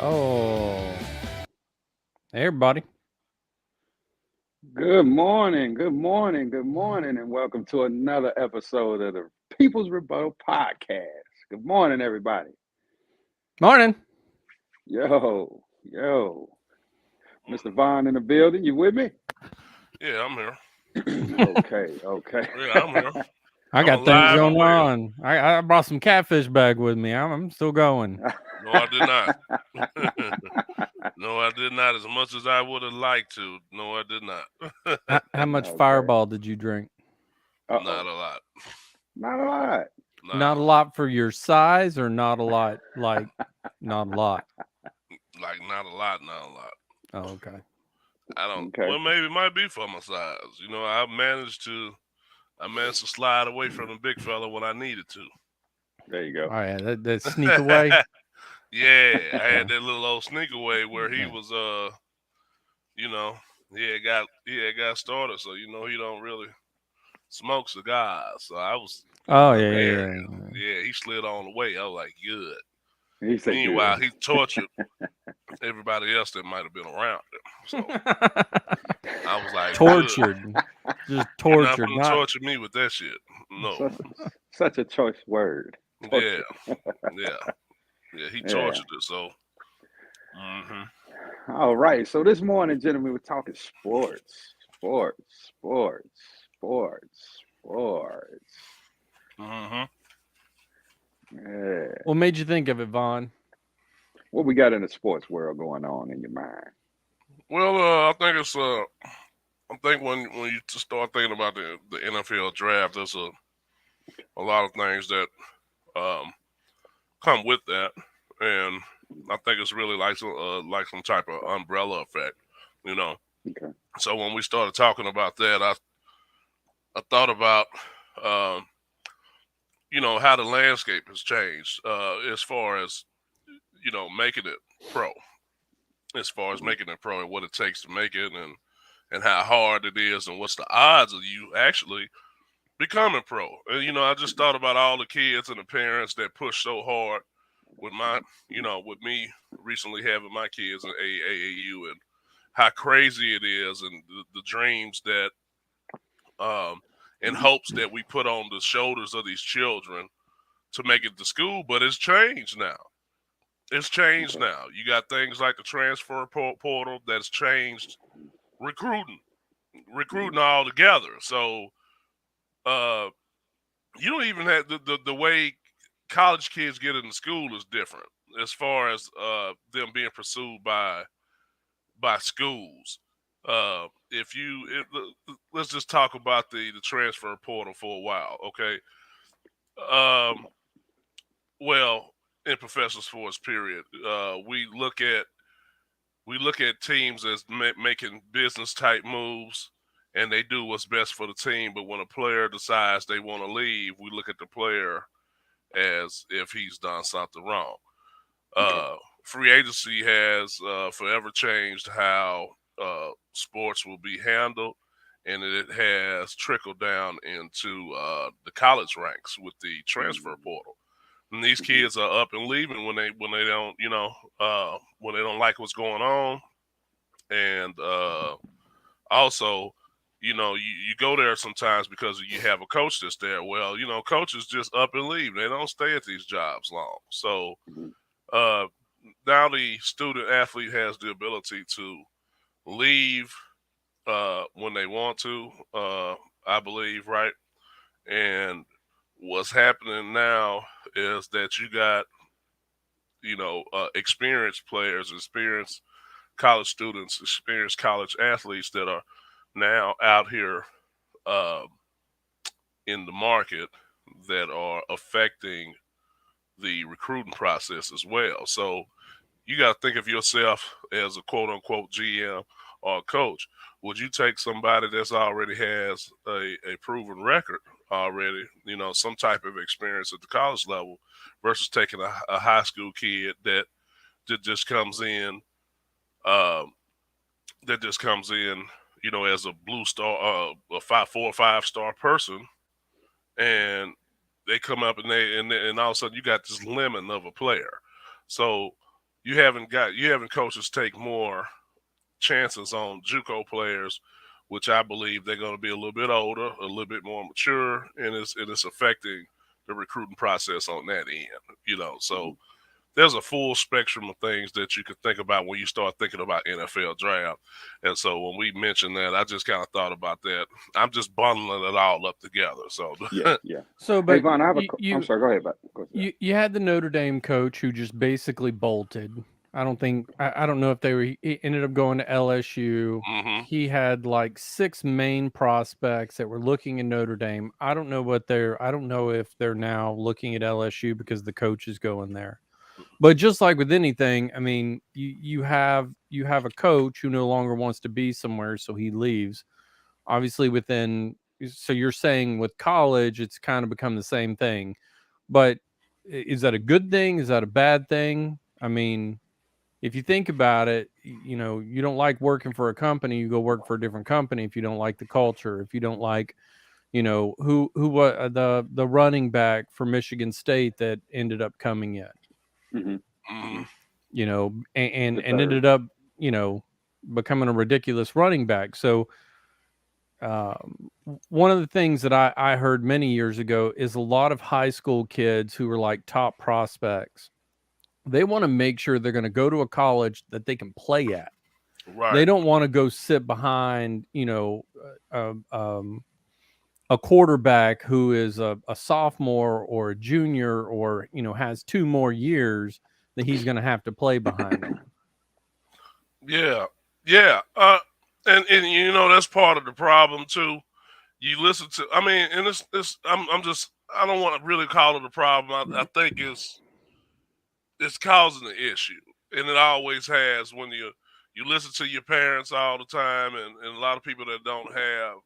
Oh, hey everybody. Good morning, good morning, good morning, and welcome to another episode of the People's Rebuttal Podcast. Good morning, everybody. Morning. Yo, Mr. Vaughn in the building. You with me? Yeah, I'm here. Okay. Yeah, I'm here. I I'm got things alive and going well. on. I brought some catfish bag with me. I'm still going. No, I did not. No, I did not. As much as I would have liked to. No, I did not. How much Okay. Fireball did you drink? Not Uh-oh. a lot. Not a lot. Not Not a a lot. lot for your size, or not a lot? Like, not a lot. Like not a lot. Not a lot. Oh, okay. I don't. Okay. Well, maybe it might be for my size. I managed to slide away from the big fella when I needed to. There you go. All right, that sneak away. Yeah, I Yeah. had that little old sneak away where he Yeah. was you know, he had got started, so he don't really smoke cigars. So I was Oh yeah, prepared yeah, him. yeah. Yeah, he slid on the way. I was like, good. He said good. Meanwhile, he tortured everybody else that might have been around him. So I was like, good. Tortured, just You're not tortured. gonna Not torture me with that shit. No. Such, such a choice word. Yeah, Torture. yeah, yeah. He Yeah. tortured it. So, hmm All right. So this morning, gentlemen, we're talking sports. hmm Yeah. what made you think of it, Vaughn? What we got in the sports world going on in your mind? Well, I think when you start thinking about the NFL draft, there's a lot of things that um come with that, and I think it's really like some type of umbrella effect, you know. Okay. So when we started talking about that, I thought about um, how the landscape has changed as far as making it pro, as far as making it pro and what it takes to make it, and how hard it is, and what's the odds of you actually becoming pro. And I just thought about all the kids and the parents that push so hard with with me recently having my kids in AAU, and how crazy it is, and the dreams that and hopes that we put on the shoulders of these children to make it to school. But it's changed now. It's changed Okay. now. You got things like the transfer portal that's changed recruiting, recruiting all together. So uh, you don't even have the way college kids get into school is different as far as them being pursued by schools. Let's just talk about the transfer portal for a while, okay? Um, well, in professional sports, period, we look at teams as making business type moves, and they do what's best for the team. But when a player decides they want to leave, we look at the player as if he's done something wrong. Okay. Uh, Free agency has forever changed how sports will be handled, and it has trickled down into the college ranks with the transfer portal. And these Mhm. kids are up and leaving when they don't when they don't like what's going on, and also. You go there sometimes because you have a coach that's there. Well, coaches just up and leave. They don't stay at these jobs long. So Mhm. uh, now the student athlete has the ability to leave when they want to, I believe, right? And what's happening now is that you got, experienced players, experienced college students, experienced college athletes that are now out here uh, in the market that are affecting the recruiting process as well. So you got to think of yourself as a quote unquote GM or coach. Would you take somebody that's already has a proven record already, some type of experience at the college level versus taking a high school kid that just comes in, um, that just comes in, as a blue star, a 4 or 5 star person, and they come up and all of a sudden you got this lemon of a player. So you having coaches take more chances on JUCO players, which I believe they're going to be a little bit older, a little bit more mature, and it's affecting the recruiting process on that end. So Mhm. there's a full spectrum of things that you could think about when you start thinking about NFL draft. And so when we mentioned that, I just kind of thought about that. I'm just bundling it all up together. So Yeah, yeah. So, Hey, but Von, I have a. you I'm you sorry. Go ahead, but go ahead. you had the Notre Dame coach who just basically bolted. I don't know if he ended up going to LSU. hmm He had like 6 main prospects that were looking at Notre Dame. I don't know if they're now looking at LSU because the coach is going there. But just like with anything, I mean, you have a coach who no longer wants to be somewhere, so he leaves. Obviously, so you're saying with college, it's kind of become the same thing. But is that a good thing? Is that a bad thing? I mean, if you think about it, you don't like working for a company, you go work for a different company if you don't like the culture, if you don't like, the running back for Michigan State that ended up coming in, Hmm. hmm Hmm. and The third. ended up, you know, becoming a ridiculous running back. So one of the things that I heard many years ago is a lot of high school kids who were like top prospects. They want to make sure they're going to go to a college that they can play at. They Right. don't want to go sit behind, a quarterback who is a sophomore or a junior or, has 2 more years that he's going to have to play behind them. Yeah. Yeah. And that's part of the problem too. You listen to, I mean, and I'm just, I don't want to really call it a problem. I think it's causing the issue, and it always has when you listen to your parents all the time, and a lot of people that don't have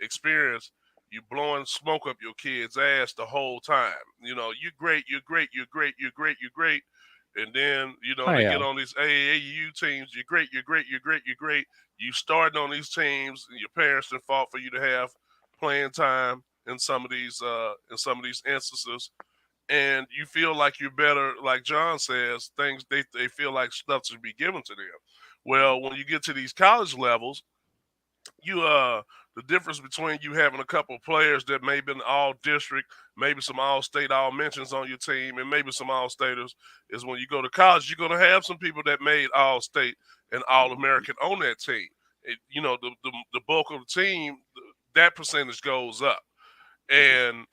experience. You blowing smoke up your kid's ass the whole time. You're great, you're great, you're great, you're great, you're great. And then, Oh they get yeah. on these AAU teams. You're great, you're great, you're great, you're great. You starting on these teams, and your parents have fought for you to have playing time in some of these instances, and you feel like you're better, like John says, things they feel like stuff should be given to them. Well, when you get to these college levels, you the difference between you having a couple of players that may have been all district, maybe some all state, all mentions on your team, and maybe some all staters, is when you go to college, you're gonna have some people that made all state and all American on that team. The bulk of the team, that percentage goes up, and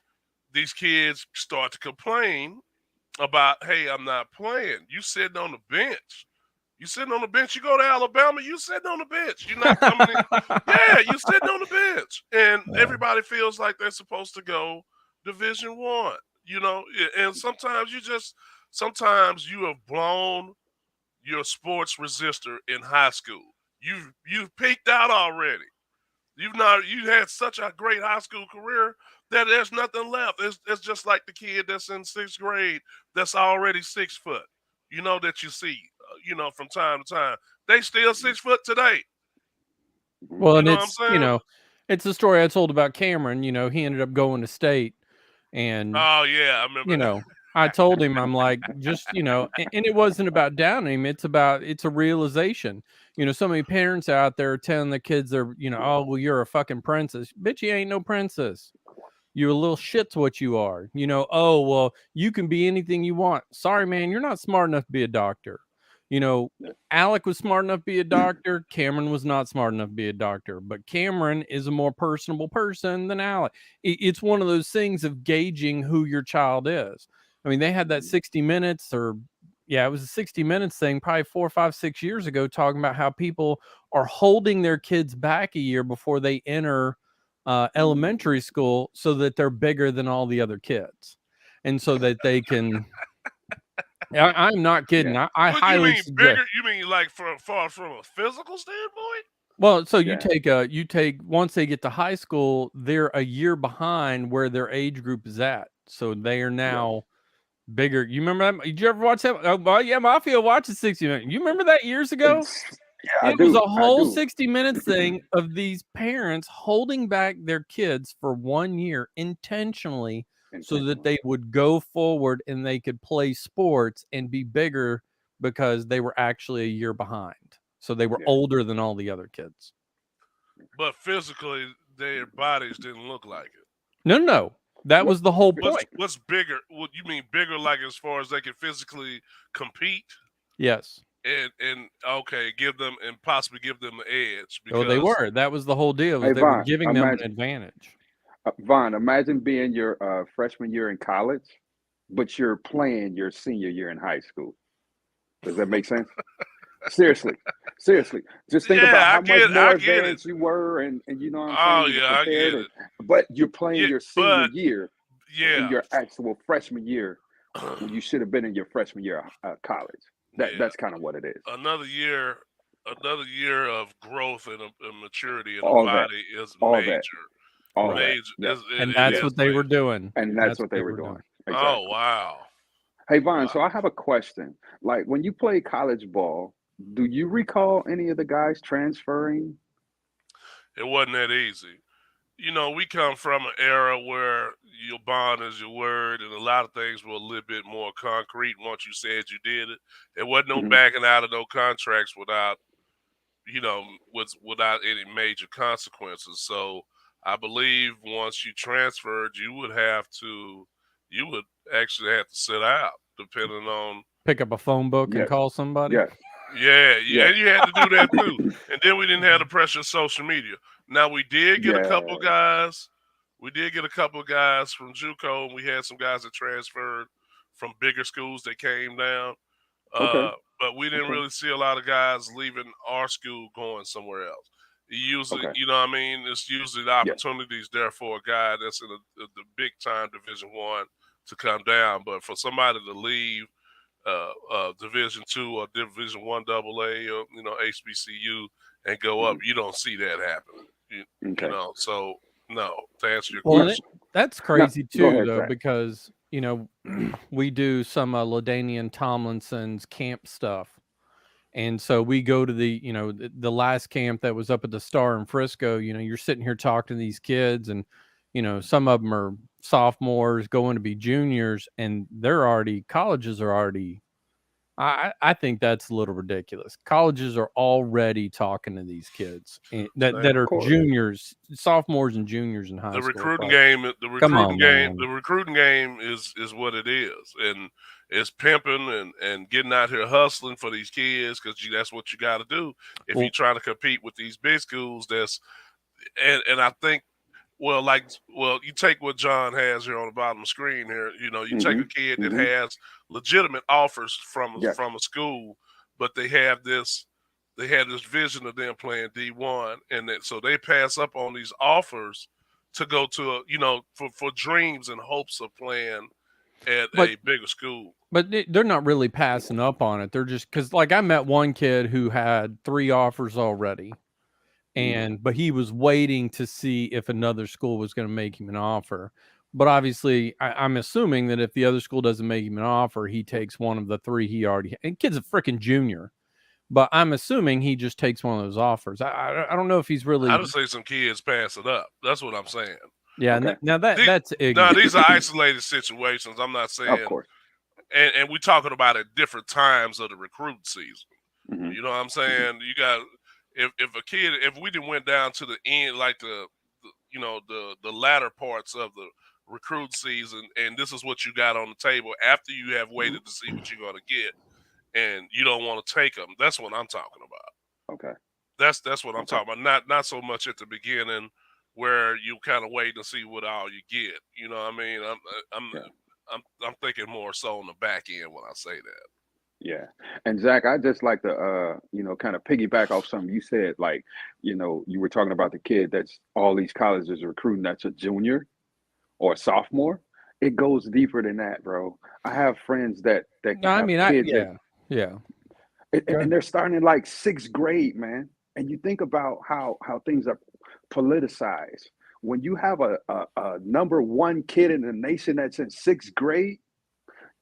these kids start to complain about, hey, I'm not playing. You sitting on the bench. You sitting on the bench. You go to Alabama. You sitting on the bench. You're not coming in. Yeah, you sitting on the bench, and Yeah. everybody feels like they're supposed to go Division One. And sometimes you have blown your sports resistor in high school. You've peaked out already. You had such a great high school career that there's nothing left. It's just like the kid that's in sixth grade that's already 6 foot. That you see, from time to time. They still 6 foot today. Hmm. Well, You and know what I'm saying? it's the story I told about Cameron. He ended up going to state, and Oh yeah, I you remember that. know, I told him, I'm like, just, and it wasn't about downing him. It's a realization. So many parents out there telling their kids oh, well, you're a fucking princess. Bitch, you ain't no princess. You a little shit's what you are. Oh, well, you can be anything you want. Sorry, man, you're not smart enough to be a doctor. You know, Yeah. Alec was smart enough to be a doctor. Cameron was not smart enough to be a doctor. But Cameron is a more personable person than Alec. It's one of those things of gauging who your child is. I mean, they had that Mhm. 60 minutes or yeah, it was a 60 minutes thing probably 4, 5, 6 years ago, talking about how people are holding their kids back a year before they enter Mhm. elementary school so that they're bigger than all the other kids. And so that they can, I'm not kidding. Yeah. I What you highly mean suggest. bigger? You mean like from far from a physical standpoint? Well, so Yeah. you take once they get to high school, they're a year behind where their age group is at. So they are Right. now bigger. You remember that? Did you ever watch that? Oh, well, yeah, Mafia watches 60 Minutes. You remember that years ago? It's, yeah, I It was a do. I whole do. 60 minutes thing of these parents holding back their kids for 1 year intentionally so that Intentional. they would go forward and they could play sports and be bigger because they were actually a year behind. So they were Yeah. older than all the other kids. But physically, their bodies didn't look like it. No. That What? was the whole point. What's bigger? What you mean bigger? Like as far as they can physically compete Yes. and okay, give them and possibly give them the edge Oh, they because were. That was the whole deal. Hey Was they were Vaughn, giving them an advantage. Imagine being your freshman year in college, but you're playing your senior year in high school. Does that make sense? Seriously, seriously. Just think about yeah, how much I more get it. advanced you were, and you know what I'm Oh saying. You were yeah, I prepared, get it. but you're playing Yeah, your senior but year in yeah, your actual freshman year when you should have been in your freshman year of college. yeah. That's kind of what it is. Another year, another year of growth and maturity in a All that, body is all that, major. all Right. that. Major. Yes, And It that's yes. is what they were major. doing. And that's That's what what they they were were doing. doing. Oh Exactly. wow. Hey Vaughn, Wow. so I have a question. Like when you play college ball, do you recall any of the guys transferring? It wasn't that easy. You know, we come from an era where your bond is your word, and a lot of things were a little bit more concrete once you said you did it. There wasn't no Hmm. backing out of no contracts without, without any major consequences. So I believe once you transferred, you would actually have to sit out, depending on. Pick up a phone book and Yes, call somebody. yes, Yeah, yes, and you had to do that too. And then we didn't have the pressure of social media. Now we did get a couple yeah. guys. We did get a couple of guys from JUCO, and we had some guys that transferred from bigger schools that came down. Okay, Uh, but we didn't okay, really see a lot of guys leaving our school going somewhere else. Usually, okay. you know what I mean? It's usually the Yeah. opportunities there for a guy that's in the big time Division 1 to come down. But for somebody to leave Division 2 or Division 1 AA or HBCU and go up, Hmm. you don't see that happening. You Okay. know, so no. To answer your Well, Now, and question, that's now, crazy go too, ahead, though, Zach. because we do some Ladainian Tomlinson's camp stuff, and so we go to the last camp that was up at the Star in Frisco. You're sitting here talking to these kids, and some of them are sophomores going to be juniors, and colleges are already. I think that's a little ridiculous. Colleges are already talking to these kids that same. Of are course. juniors, sophomores, and juniors in high The school. It's recruiting like, game, come on, the man. recruiting game is what it is, and it's pimping and getting out here hustling for these kids because that's what you got to do if you're Well, trying to compete with these big schools. And I think you take what John has here on the bottom of the screen here. You take Hmm. a kid that Hmm. has legitimate offers Yes. from a school, but they have this vision of them playing D1, and so they pass up on these offers to go to for dreams and hopes of playing at but a bigger school. but they're not really passing up on it. They're just because, like, I met one kid who had 3 offers already, Hmm. but he was waiting to see if another school was going to make him an offer. But obviously, I'm assuming that if the other school doesn't make him an offer, he takes one of the 3 he already. And kid's a freaking junior, but I'm assuming he just takes one of those offers. I don't know if he's I really. just say some kids pass it up. That's what I'm saying. Yeah. Okay. Now The- that's Now ignorant. these are isolated situations. I'm not Of saying, course. and we're talking about at different times of the recruit season. Hmm. You know what I'm Hmm. saying? You got if we didn't went down to the end, like the latter parts of the recruit season, and this is what you got on the table after you have Hmm. waited to see what you're going to get, and you don't want to take them. That's what I'm talking about. Okay. That's what I'm Okay. talking about. Not so much at the beginning where you kind of wait and see what all you get. You know what I mean? I'm Yeah. I'm thinking more so on the back end when I say that. Yeah. And Zach, I just like to kind of piggyback off something you said. Like, you were talking about the kid that's all these colleges are recruiting that's a junior or a sophomore. It goes deeper than that, bro. I have friends that No, I have mean, kids that yeah. and they're starting in like sixth grade, man. And you think about how things are politicized. When you have a number one kid in the nation that's in sixth grade,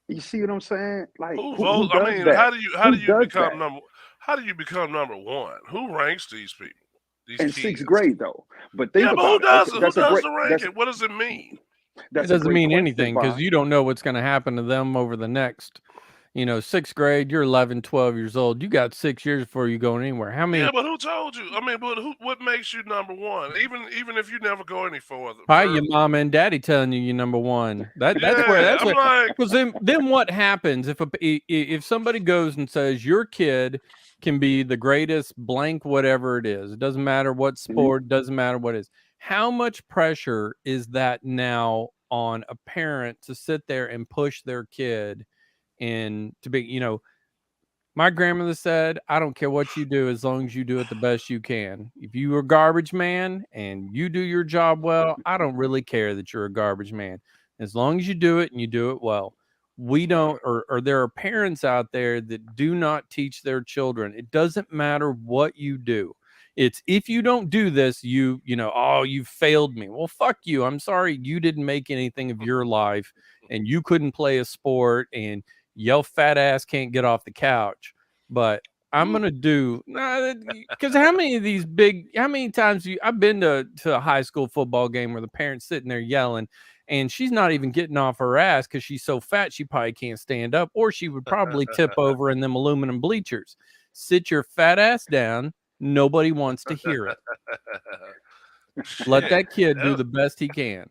you see what I'm saying? Like Who who vote? I does mean, that? how do Who you does become that? number? How do you become number one? Who ranks these people? These In kids? sixth grade though. But think Yeah, but about it. Okay, who does the ranking? What does it mean? It that's a doesn't great mean question, anything because Vaughn. you don't know what's going to happen to them over the next, sixth grade, you're 11, 12 years old. You got 6 years before you going anywhere. How Yeah, many? but who told you? I mean, but what makes you number one? Even if you never go any Probably your further. mama and daddy telling you you're number one. That's where Yeah, I'm like, because then what happens if somebody goes and says your kid can be the greatest blank whatever it is. It doesn't matter what Hmm. sport, doesn't matter what it is. How much pressure is that now on a parent to sit there and push their kid and to be, my grandmother said, I don't care what you do as long as you do it the best you can. If you are a garbage man and you do your job well, I don't really care that you're a garbage man. As long as you do it and you do it well. We don't, or there are parents out there that do not teach their children. It doesn't matter what you do. It's if you don't do this, oh, you failed me. Well, fuck you. I'm sorry you didn't make anything of your life and you couldn't play a sport and your fat ass can't get off the couch. But I'm gonna do because how many times I've been to a high school football game where the parents sitting there yelling and she's not even getting off her ass because she's so fat she probably can't stand up, or she would probably tip over in them aluminum bleachers. Sit your fat ass down. Nobody wants to hear it. Let shit, that kid do hell, the best he can.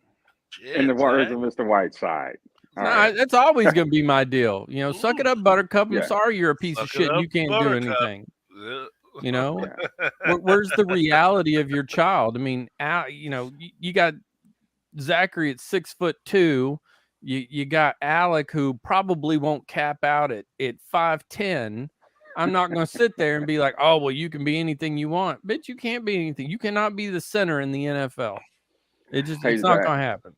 In the shit, words Zach. of Mr. Whiteside. All right. No, that's always going to be my deal. Suck it Ooh, up, Buttercup. I'm Yeah. sorry you're a piece of suck it shit and up, you can't do Buttercup. anything. Yeah. You know, Yeah. where's the reality of your child? I mean, you got Zachary at 6'2". You got Alec who probably won't cap out at 5'10". I'm not going to sit there and be like, oh well, you can be anything you want. Bitch, you can't be anything. You cannot be the center in the NFL. Hey It's not Zach. going to happen.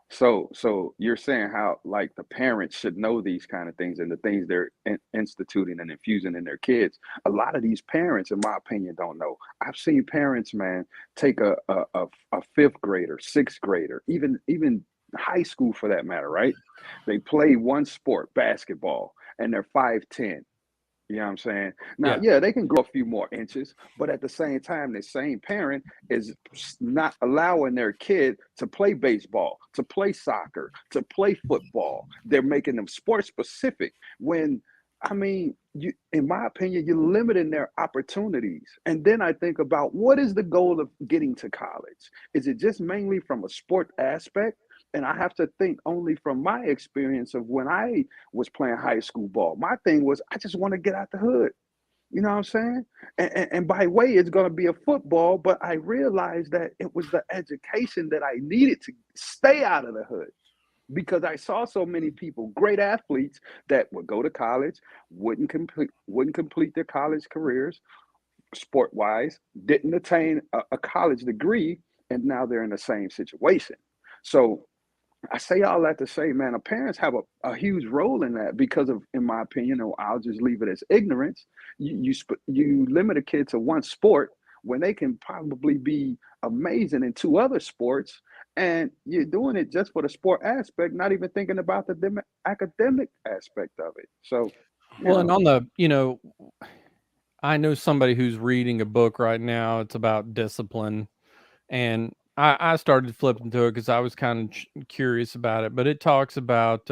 So you're saying how like the parents should know these kind of things and the things they're instituting and infusing in their kids. A lot of these parents, in my opinion, don't know. I've seen parents, man, take a fifth grader, sixth grader, even high school for that matter, right? They play one sport, basketball, and they're 5'10". You know what I'm saying? Now, Yeah. yeah, they can grow a few more inches, but at the same time, the same parent is not allowing their kid to play baseball, to play soccer, to play football. They're making them sport specific when I mean, in my opinion, you're limiting their opportunities. And then I think about what is the goal of getting to college? Is it just mainly from a sport aspect? And I have to think only from my experience of when I was playing high school ball. My thing was I just want to get out the hood. You know what I'm saying? And by way, it's going to be a football, but I realized that it was the education that I needed to stay out of the hood because I saw so many people, great athletes, that would go to college, wouldn't complete their college careers, sport wise, didn't attain a college degree, and now they're in the same situation. So I say all that to say, man, parents have a huge role in that because of, in my opinion, or I'll just leave it as ignorance. You limit a kid to one sport when they can probably be amazing in two other sports, and you're doing it just for the sport aspect, not even thinking about the academic aspect of it. So, you Well, and know, on I know somebody who's reading a book right now. It's about discipline. And I started flipping through it because I was kind of curious about it. But it talks about,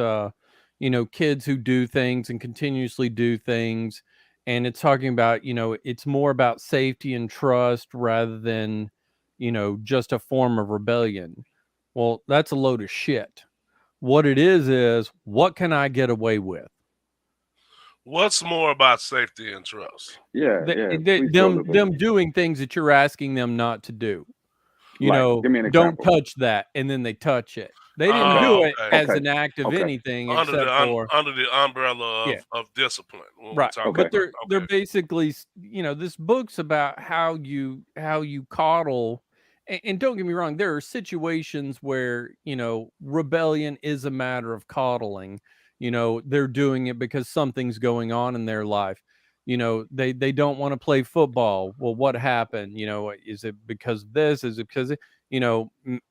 kids who do things and continuously do things. And it's talking about, it's more about safety and trust rather than, just a form of rebellion. Well, that's a load of shit. What it is what can I get away with? What's more about safety and trust? yeah, yeah. Please go, Them Lucas. them doing things that you're asking them not to do. Like, give me an Don't example. touch that, and then they touch it. They didn't Okay, do it Okay. as okay, an act of okay, anything Under except for under the umbrella yeah, of discipline when we're right. talking okay. But about they're okay. basically, this book's about how you coddle. And don't get me wrong, there are situations where, rebellion is a matter of coddling. They're doing it because something's going on in their life. They don't want to play football. Well, what happened? Is it because of this? Is it because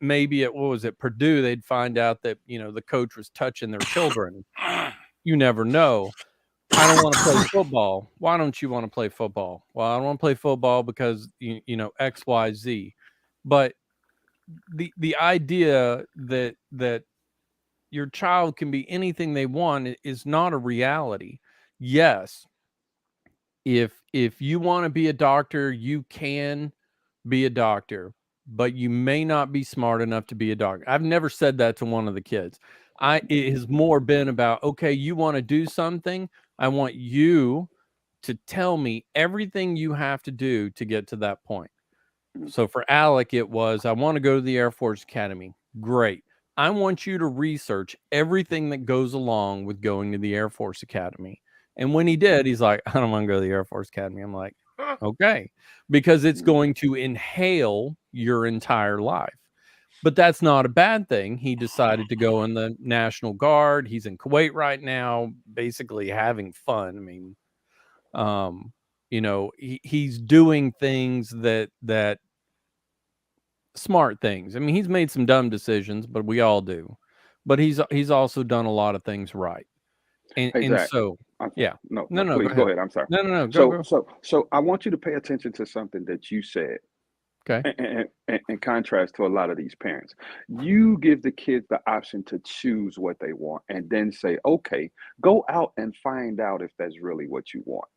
maybe what was it, Purdue? They'd find out that the coach was touching their children. You never know. I don't want to play football. Why don't you want to play football? Well, I don't want to play football because X, Y, Z. But the idea that your child can be anything they want is not a reality. Yes, if you want to be a doctor, you can be a doctor, but you may not be smart enough to be a doctor. I've never said that to one of the kids. It has more been about, okay, you want to do something, I want you to tell me everything you have to do to get to that point. Mhm. So for Alec, it was, I want to go to the Air Force Academy. Great. I want you to research everything that goes along with going to the Air Force Academy. And when he did, he's like, I don't want to go to the Air Force Academy. I'm like, okay, because it's Mhm. going to inhale your entire life. But that's not a bad thing. He decided to go in the National Guard. He's in Kuwait right now, basically having fun. I mean, um, he's doing things that smart things. I mean, he's made some dumb decisions, but we all do. But he's also done a lot of things right. Hey And Zach, so, I'm sorry. yeah. No, No, no, no, go please go ahead. ahead. I'm sorry. No, no, no, go, So, go. so, so I want you to pay attention to something that you said, Okay. in contrast to a lot of these parents. You give the kids the option to choose what they want, and then say, "Okay, go out and find out if that's really what you want."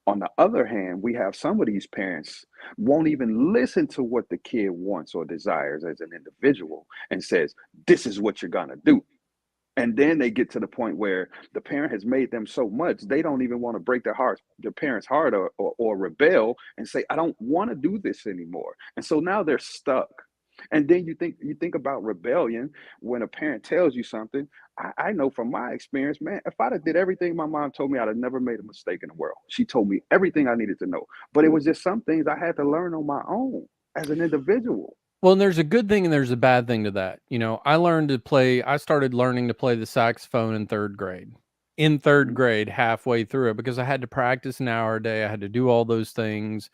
On the other hand, we have some of these parents won't even listen to what the kid wants or desires as an individual and says, "This is what you're gonna do." And then they get to the point where the parent has made them so much they don't even want to break their parents' heart, or rebel and say, "I don't want to do this anymore." And so now they're stuck. And then you think about rebellion when a parent tells you something. I know from my experience, man, if I'd have did everything my mom told me, I'd have never made a mistake in the world. She told me everything I needed to know. But it was just some things I had to learn on my own as an individual. Well, and there's a good thing and there's a bad thing to that. I started learning to play the saxophone in 3rd grade. In 3rd Mhm. grade, halfway through it, because I had to practice an hour a day. I had to do all those things.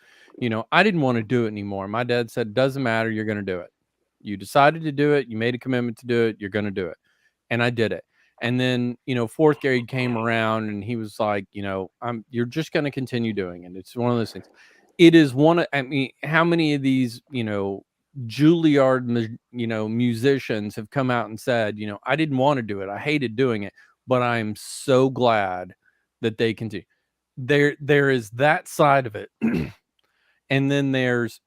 I didn't want to do it anymore. My dad said, "Doesn't matter, you're going to do it. You decided to do it, you made a commitment to do it, you're going to do it." And I did it. And then, 4th grade came around and he was like, you're just going to continue doing it. It's one of those things. It is I mean, how many of these, Juilliard, musicians have come out and said, I didn't want to do it. I hated doing it, but I'm so glad that they continue. There is that side of it. And then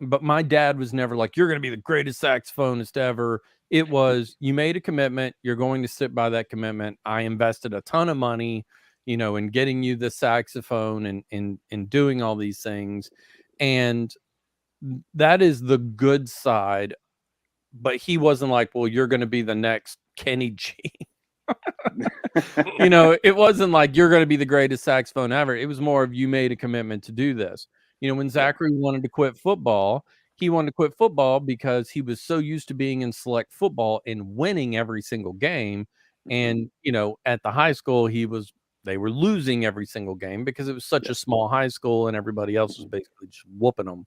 but my dad was never like, you're going to be the greatest saxophonist ever. It was, you made a commitment, you're going to sit by that commitment. I invested a ton of money, in getting you the saxophone and doing all these things. And that is the good side. But he wasn't like, well, you're going to be the next Kenny G. It wasn't like you're going to be the greatest saxophone ever. It was more of, you made a commitment to do this. When Yeah. Zachary wanted to quit football, he wanted to quit football because he was so used to being in select football and winning every single game. Mhm. And, at the high school, they were losing every single game because it was such Yeah. a small high school and everybody else was Mhm. basically just whooping them.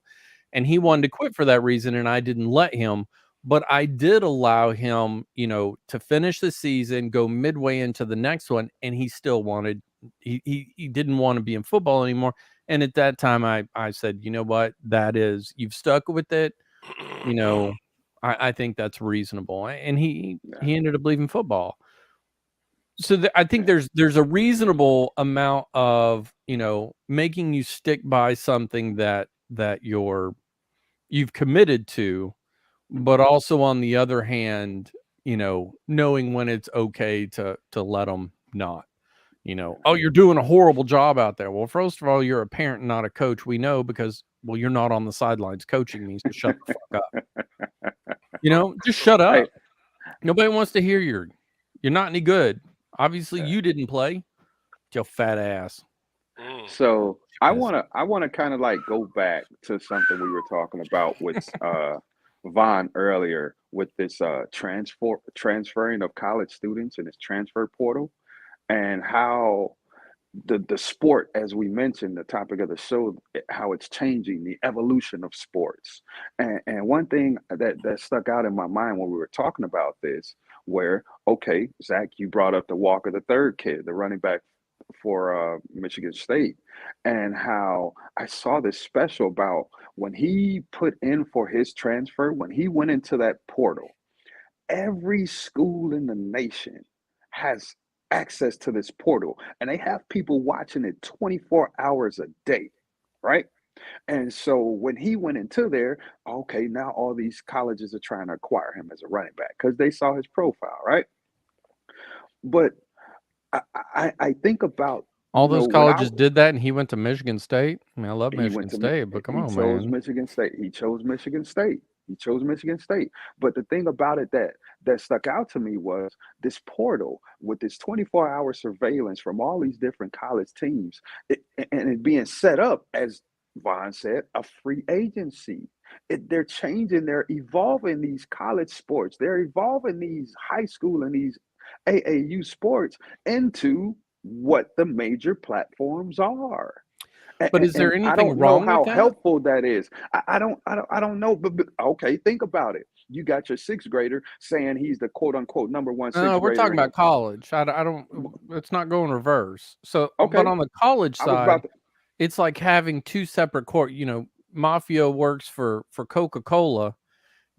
And he Mhm. wanted to quit for that reason. And I didn't let him, but I did allow him, to finish the season, go midway into the next one, and he still wanted he didn't want to be in football anymore. And at that time I said, you know what, you've stuck with it, you know, I think that's reasonable. And Yeah. he ended up leaving football. So I think Yeah. there's a reasonable amount of, making you stick by something that you've committed to, but Mhm. also on the other hand, knowing when it's okay to let them not, Yeah. oh, you're doing a horrible job out there. Well, first of all, you're a parent, not a coach. We know because, well, you're not on the sidelines coaching me, so shut the fuck up. Just shut Hey. up. Nobody wants to hear you're not any good. Obviously, Yeah. you didn't play. Your fat ass. Mm. So I Piss. wanna kind of like go back to something we were talking about with Vaughn earlier with this transferring of college students and this transfer portal, and how the sport, as we mentioned, the topic of the show, how it's changing, the evolution of sports. And one thing that stuck out in my mind when we were talking about this, where, okay, Zach, you brought up the Walker the third kid, the running back for Michigan State, and how I saw this special about when he put in for his transfer, when he went into that portal, every school in the nation has access to this portal, and they have people watching it 24 hours a day, right? And so when he went into there, okay, now all these colleges are trying to acquire him as a running back because they saw his profile, right? But I think about, All those when I colleges did that, and he went to Michigan State. I mean, I love he went Michigan to State, but come he on, chose man. Michigan State. He chose Michigan State. He chose Michigan State. But the thing about it that stuck out to me was this portal with this 24-hour surveillance from all these different college teams, and it being set up as Vaughn said, a free agency. They're changing, they're evolving these college sports. They're evolving these high school and these AAU sports into what the major platforms are. But is there And I anything don't know wrong with how that? helpful that is. I don't know. But okay, think about it. You got your sixth grader saying he's the quote unquote number one No, sixth we're grader talking in the. about college. I don't. It's not going reverse. So, but Okay, on the college I was about side, to. it's like having two separate court. Mafia works for Coca-Cola,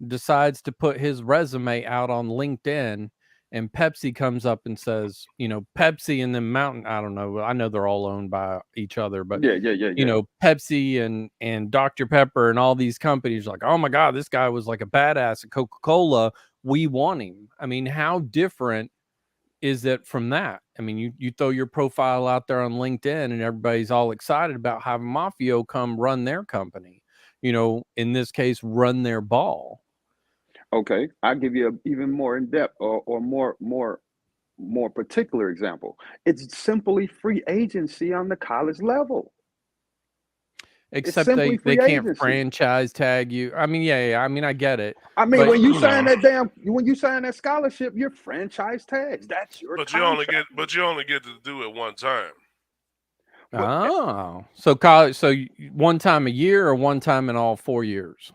decides to put his resume out on LinkedIn, and Pepsi comes up and says, Pepsi and then Mountain. I don't know. I know they're all owned by each other, but Yeah, yeah, yeah, yeah. Pepsi and Dr. Pepper and all these companies are like, oh my God, this guy was like a badass at Coca-Cola. We want him. I mean, how different is it from that? I mean, you throw your profile out there on LinkedIn and everybody's all excited about having Mafio come run their company. In this case, run their ball. Okay, I'll give you a even more in depth or more particular example. It's simply free agency on the college level. It's Except simply they free can't agency. franchise tag you. I mean, yeah. I mean, I get it, I mean, but when you sign that scholarship, you're franchise tags. That's your contract. But you only get to do it one time. But oh, so college, so one time a year or one time in all 4 years?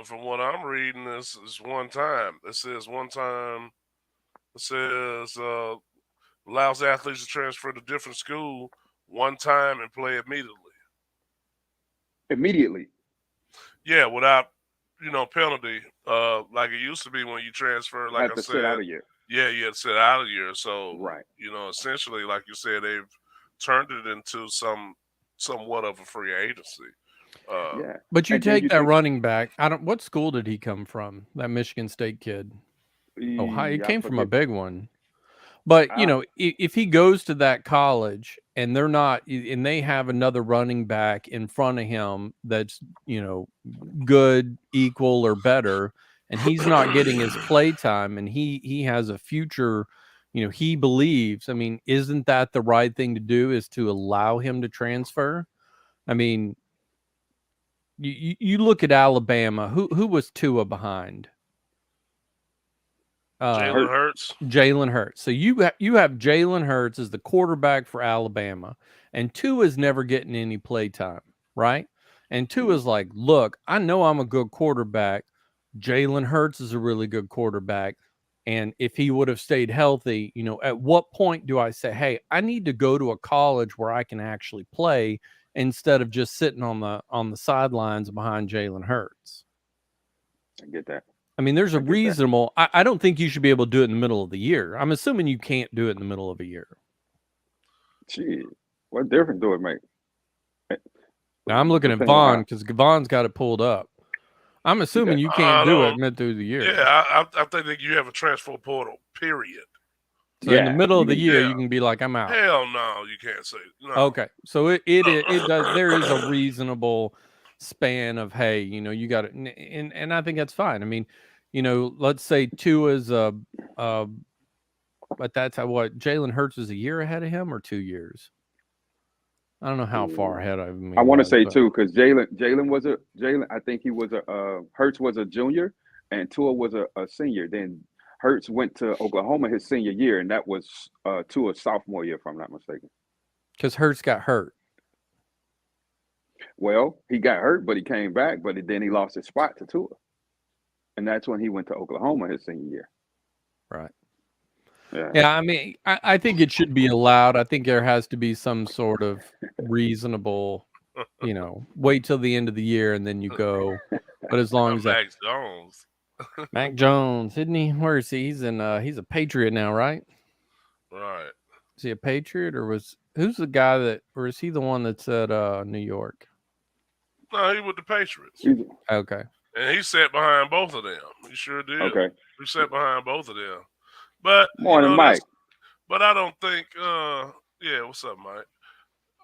From what I'm reading, this is one time. It says one time. It says allows athletes to transfer to different school one time and play immediately. immediately, Yeah, without penalty. Like it used to be when you transfer. Like have I to sit out said, a year. yeah, you had to sit out a year. So Right. essentially, like you said, they've turned it into somewhat of a free agency. Uh, Yeah. But you And then take you that think, running back. I don't. What school did he come from? That Michigan State kid. Ohio. He I came from a forget. big one. But I, if he goes to that college and they're not, and they have another running back in front of him that's good, equal, or better, and he's not getting his play time, and he has a future, he believes. I mean, isn't that the right thing to do? Is to allow him to transfer? I mean, you look at Alabama. Who was Tua behind? Jalen Hurt. Hurts. Jalen Hurts. So you have Jalen Hurts as the quarterback for Alabama, and Tua's never getting any play time, right? And Tua's like, look, I know I'm a good quarterback. Jalen Hurts is a really good quarterback. And if he would have stayed healthy, at what point do I say, hey, I need to go to a college where I can actually play instead of just sitting on the sidelines behind Jalen Hurts? I get that. I mean, there's a I get that. reasonable. I don't think you should be able to do it in the middle of the year. I'm assuming you can't do it in the middle of a year. Gee, what difference do it make? Now I'm looking at Depending on Vaughn how. because Vaughn's got it pulled up. I'm assuming Okay. you can't I do it don't. mid through the year. Yeah, I think that you have a transfer portal. Period. So in the Yeah, middle you of the can. year, Yeah. you can be like, I'm out. Hell no, you can't say no. Okay, so it does. There is a reasonable span of, hey, you got it, and I think that's fine. I mean, let's say two is but that's how what Jalen Hurts is a year ahead of him or 2 years. I don't know how far ahead of me I want to was, say but too, because Jalen. I think he was a Hurts was a junior, and Tua was a senior. Then Hurts went to Oklahoma his senior year, and that was Tua's sophomore year, if I'm not mistaken. because Hurts got hurt. Well, he got hurt, but he came back, but then he lost his spot to Tua, and that's when he went to Oklahoma his senior year. Right. Yeah. Yeah, I mean, I think it should be allowed. I think there has to be some sort of reasonable, wait till the end of the year and then you go. But as long as that, Max Jones. Mac Jones, isn't he? Where is he? He's a Patriot now, right? Right. Is he a Patriot or who's the guy or is he the one that's at New York? No, he with the Patriots. Okay. And he sat behind both of them. He sure did. Okay. He sat behind both of them. But Morning, Mike. but I don't think yeah, what's up, Mike?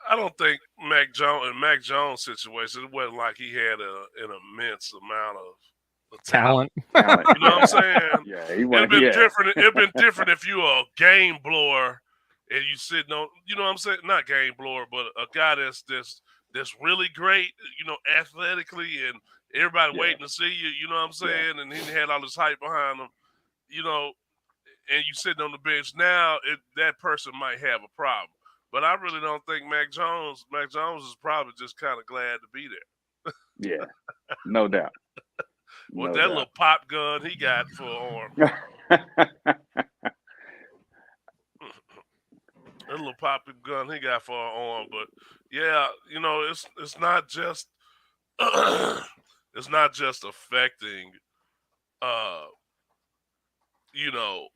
I don't think Mac Jones situation, it wasn't like he had an immense amount of talent. Talent. You know what I'm saying? Yeah, he It'd went. been Yeah, different. It'd been different if you were a game blower and you sitting on, you know what I'm saying? Not game blower, but a guy that's really great, athletically, and everybody Yeah. waiting to see you. You know what I'm saying? And he had all this hype behind him. You know, and you sitting on the bench now, that person might have a problem. But I really don't think Mac Jones is probably just kind of glad to be there. yeah, no doubt. With No that doubt. little pop gun he got for an arm. That little pop gun he got for an arm. But yeah, it's not just it's not just affecting you know,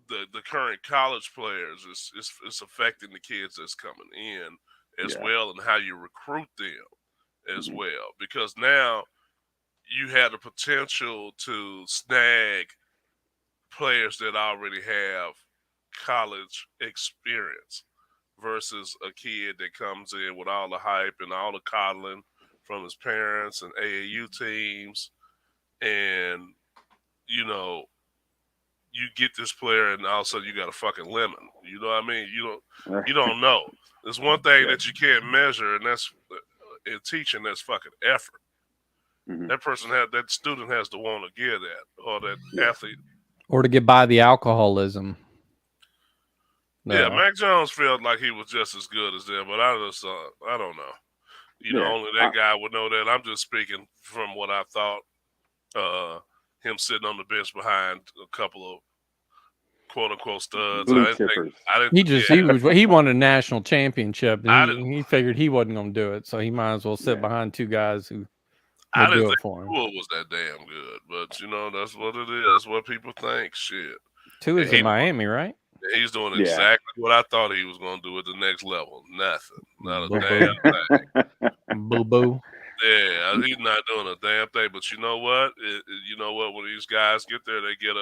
the current college players. It's affecting the kids that's coming in as Yeah. well, and how you recruit them as Mhm. well, because now you have the potential to snag players that already have college experience versus a kid that comes in with all the hype and all the coddling from his parents and AAU teams, and you know you get this player and all of a sudden you got a fucking lemon. You know what I mean? You don't know. There's one thing Yeah. that you can't measure, and that's in teaching. That's fucking effort. Mhm. That student has to want to give that, or that Yeah. athlete. Or to get by the alcoholism. Yeah, Mac Jones felt like he was just as good as them, but I don't know. Yeah. Only that guy would know that. I'm just speaking from what I thought. Him sitting on the bench behind a couple of quote unquote studs. Blue chippers. He won a national championship and I didn't he figured he wasn't going to do it, so he might as well sit Yeah. behind two guys who I would didn't do it think for him. Tua was that damn good, but that's what it is. That's what people think. Shit. Tua's in Miami, right? He's doing Yeah. exactly what I thought he was going to do at the next level. Nothing. Not a Boo-boo. damn thing. Boo boo. Yeah, he's not doing a damn thing. But you know what? When these guys get there, they get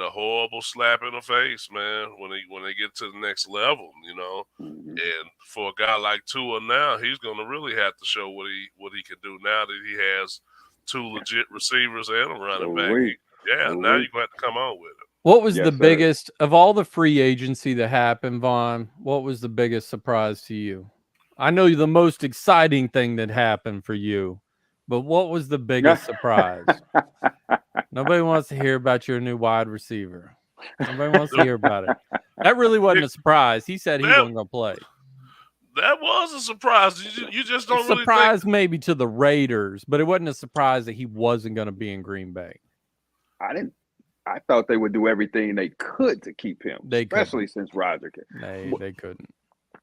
a horrible slap in the face, man. When they get to the next level, Mhm. And for a guy like Tua now, he's going to really have to show what he can do now that he has two legit receivers and a running back. Ooh-wee. Now you're going to have to come on with it. What was Yes, the sir. biggest of all the free agency that happened, Vaughn? What was the biggest surprise to you? I know the most exciting thing that happened for you, but what was the biggest surprise? Nobody wants to hear about your new wide receiver. Nobody wants to hear about it. That really wasn't a surprise. He said he wasn't going to play. That was a surprise. You just don't really surprise maybe to the Raiders, but it wasn't a surprise that he wasn't going to be in Green Bay. I thought they would do everything they could to keep him, especially since Roger came. They couldn't.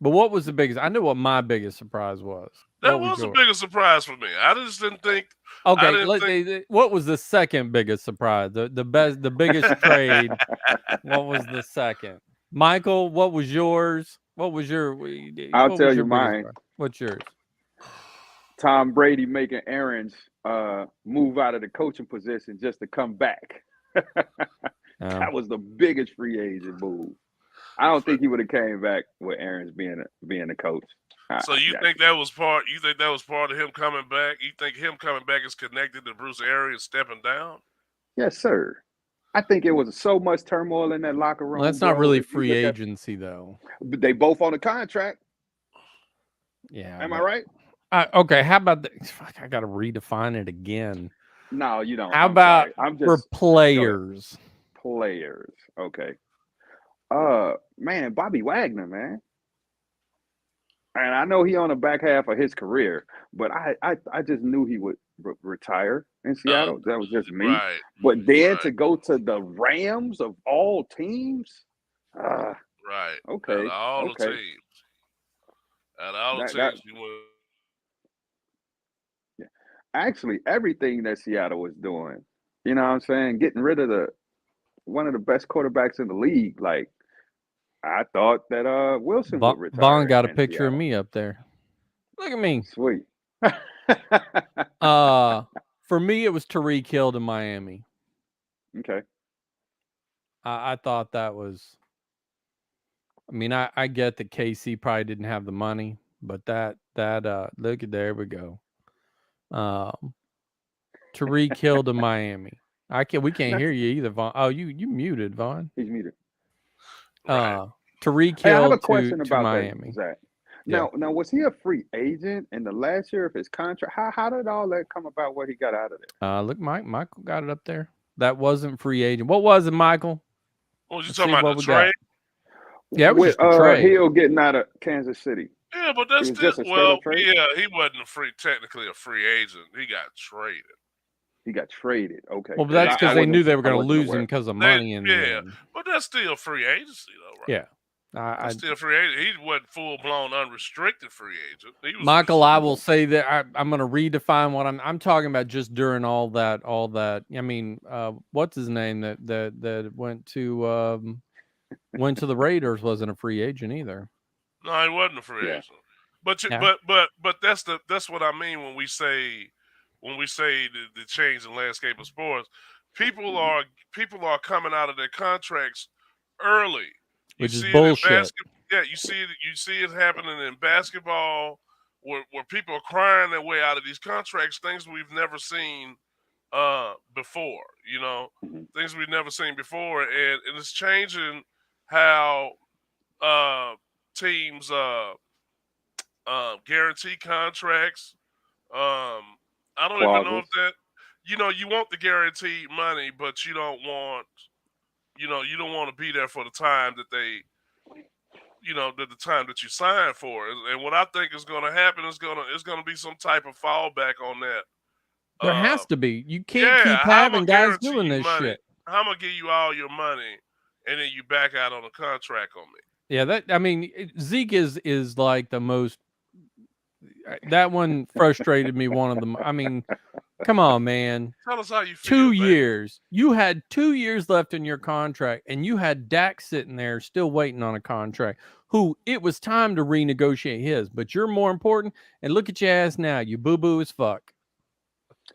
But what was the biggest? I know what my biggest surprise was. That was the biggest surprise for me. I just didn't think. Okay, what was the second biggest surprise? The biggest trade. What was the second? Michael, what was yours? What was your? I'll tell you mine. What's yours? Tom Brady making Aaron's move out of the coaching position just to come back. That was the biggest free agent move. I don't think he would have came back with Aaron's being a coach. So you think that was part? You think that was part of him coming back? You think him coming back is connected to Bruce Arians stepping down? Yes, sir. I think it was so much turmoil in that locker room. Well, that's not really free agency, though. But they both on a contract. Yeah. Am I right? Okay. How about I got to redefine it again. No, you don't. How about for players? Players. Okay. Man, Bobby Wagner, man. And I know he on the back half of his career, but I just knew he would retire in Seattle. That was just me. Right. But then to go to the Rams of all teams, right. Okay. Out of all the teams. Out of all the teams, you went. Yeah. Actually, everything that Seattle was doing You know what I'm saying? Getting rid of the one of the best quarterbacks in the league. Like I thought that Wilson would Vaughn retire got a in picture of Seattle. me up there. Look at me. Sweet. Uh, for me, it was Tariq Hill to Miami. Okay. I thought that was. I mean, I get that KC probably didn't have the money, but look at there we go. Um, Tariq Hill to Miami. We can't Now, hear you either, Vaughn. Oh, you muted, Vaughn. he's muted. Right. Tariq Hey, I have Hill a question to about that, Miami. Zach. Yeah. Now, was he a free agent in the last year of his contract? How did all that come about? What he got out of there? Look, Michael got it up there. That wasn't free agent. What was it, Michael? What was you Let's talking see about? what The we got. trade? Yeah, it was With just a trade. Hill getting out of Kansas City, Yeah, but it that's was still just a straight well, up trade. yeah, he wasn't technically a free agent. He got traded. He got traded. Okay, Well, but because that's He because got they knew they were I going to wasn't lose him aware. because of they, money in the yeah, end. but that's still free agency though, right? Yeah. That's still free agent. He wasn't full blown unrestricted free agent. He was Michael, I will Okay. say that I'm going to redefine what I'm talking about. Just during all that. I mean, what's his name that went to the Raiders wasn't a free agent either. No, he wasn't a free Yeah. agent. But Yeah, that's what I mean when we say the change in landscape of sports. People Hmm. are people are coming out of their contracts early. You which is see it in bullshit. basketball. Yeah, you see it happening in basketball where people are crying their way out of these contracts, things we've never seen before, you know, Hmm. things we've never seen before, and it's changing how uh teams guarantee contracts. I don't even know if Clauses. that, you want the guaranteed money, but you don't want to be there for the time that the time that you sign for. And what I think is going to happen is it's going to be some type of fallback on that. There Uh, has to be. You can't yeah, keep I'm gonna having guys guarantee doing you this money. shit. I'm gonna give you all your money, and then you back out on a contract on me. Yeah, Zeke is like the most. That one frustrated me. One of them. I mean, come on, man. Tell us how you feel, 2 baby. years. You had 2 years left in your contract, and you had Dak sitting there still waiting on a contract, who it was time to renegotiate his, but you're more important, and look at your ass now. You boo-boo as fuck.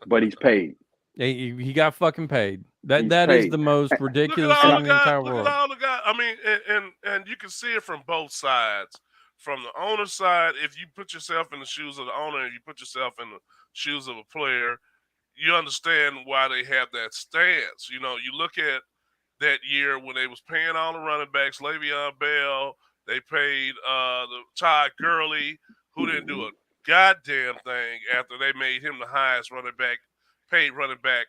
But he's paid. He got fucking paid. He's That is paid. the most Look at ridiculous And all thing I, the in the guys. entire Look at world. all the guys. I mean, and you can see it from both sides. From the owner side, if you put yourself in the shoes of the owner, and you put yourself in the shoes of a player, you understand why they have that stance. You look at that year when they was paying all the running backs, Le'Veon Bell. They paid the Todd Gurley, who didn't do Mhm. a goddamn thing after they made him the highest paid running back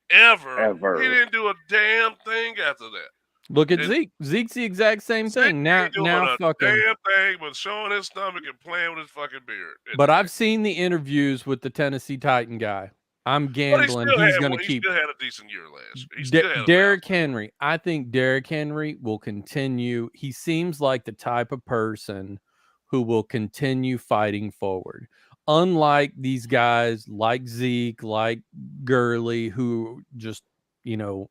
ever. He Ever. didn't do a damn thing after that. Look at And Zeke. Zeke's the exact same Zeke thing. ain't doing Now a fucking. damn thing but showing his stomach and playing with his fucking beard at the But I've game. seen the interviews with the Tennessee Titan guy. I'm But gambling he's going to he keep still had a decent year last year. He still had 1,000. Derrick Henry. I think Derrick Henry will continue. He seems like the type of person who will continue fighting forward. Unlike these guys like Zeke, like Gurley, who just, you know,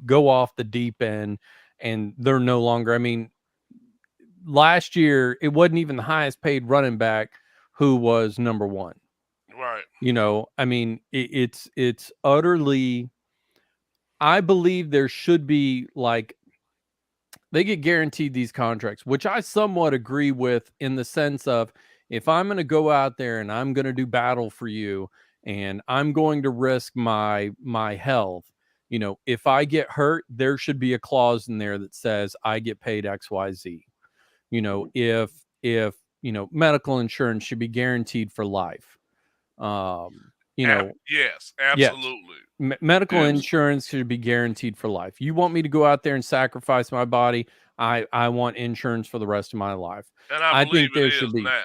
go off the deep end and they're no longer. I mean, last year, it wasn't even the highest paid running back who was number one. Right. I mean, it's utterly. I believe there should be like they get guaranteed these contracts, which I somewhat agree with in the sense of if I'm going to go out there and I'm going to do battle for you and I'm going to risk my health, if I get hurt, there should be a clause in there that says I get paid XYZ. Mhm. If medical insurance should be guaranteed for um you know Yes, yes, absolutely. medical Yes. insurance should be guaranteed for life. You want me to go out there and sacrifice my body, I want insurance for the rest of my life. And I I believe think it there should is be. now.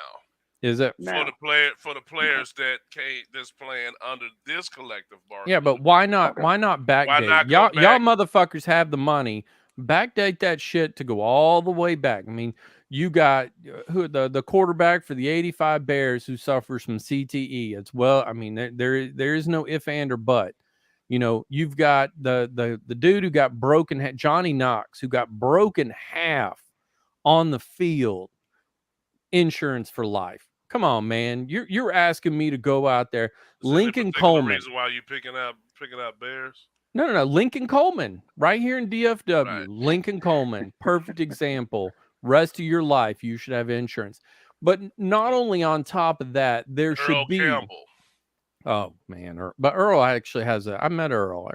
Is it? Now. For the Okay. players that's playing under this collective Yeah, bargaining but why agreement. not? Okay. Why not Why backdate? not go Y'all back? motherfuckers have the money. Backdate that shit to go all the way back. I mean, you got who the quarterback for the '85 Bears who suffers from CTE. It's well, I mean, there is no if and or but. You've got the dude who got broken, Johnny Knox, who got broken half on the field. Insurance for life. Come on, man. You're asking me to go out there. Is there any Lincoln particular Coleman. reason why you picking out Bears? No. Lincoln Coleman, right here in DFW. Right. Lincoln Coleman, perfect example. Rest of your life, you should have insurance. But not only on top of that, there Earl should be. Campbell. Oh man, but Earl actually has I met Earl.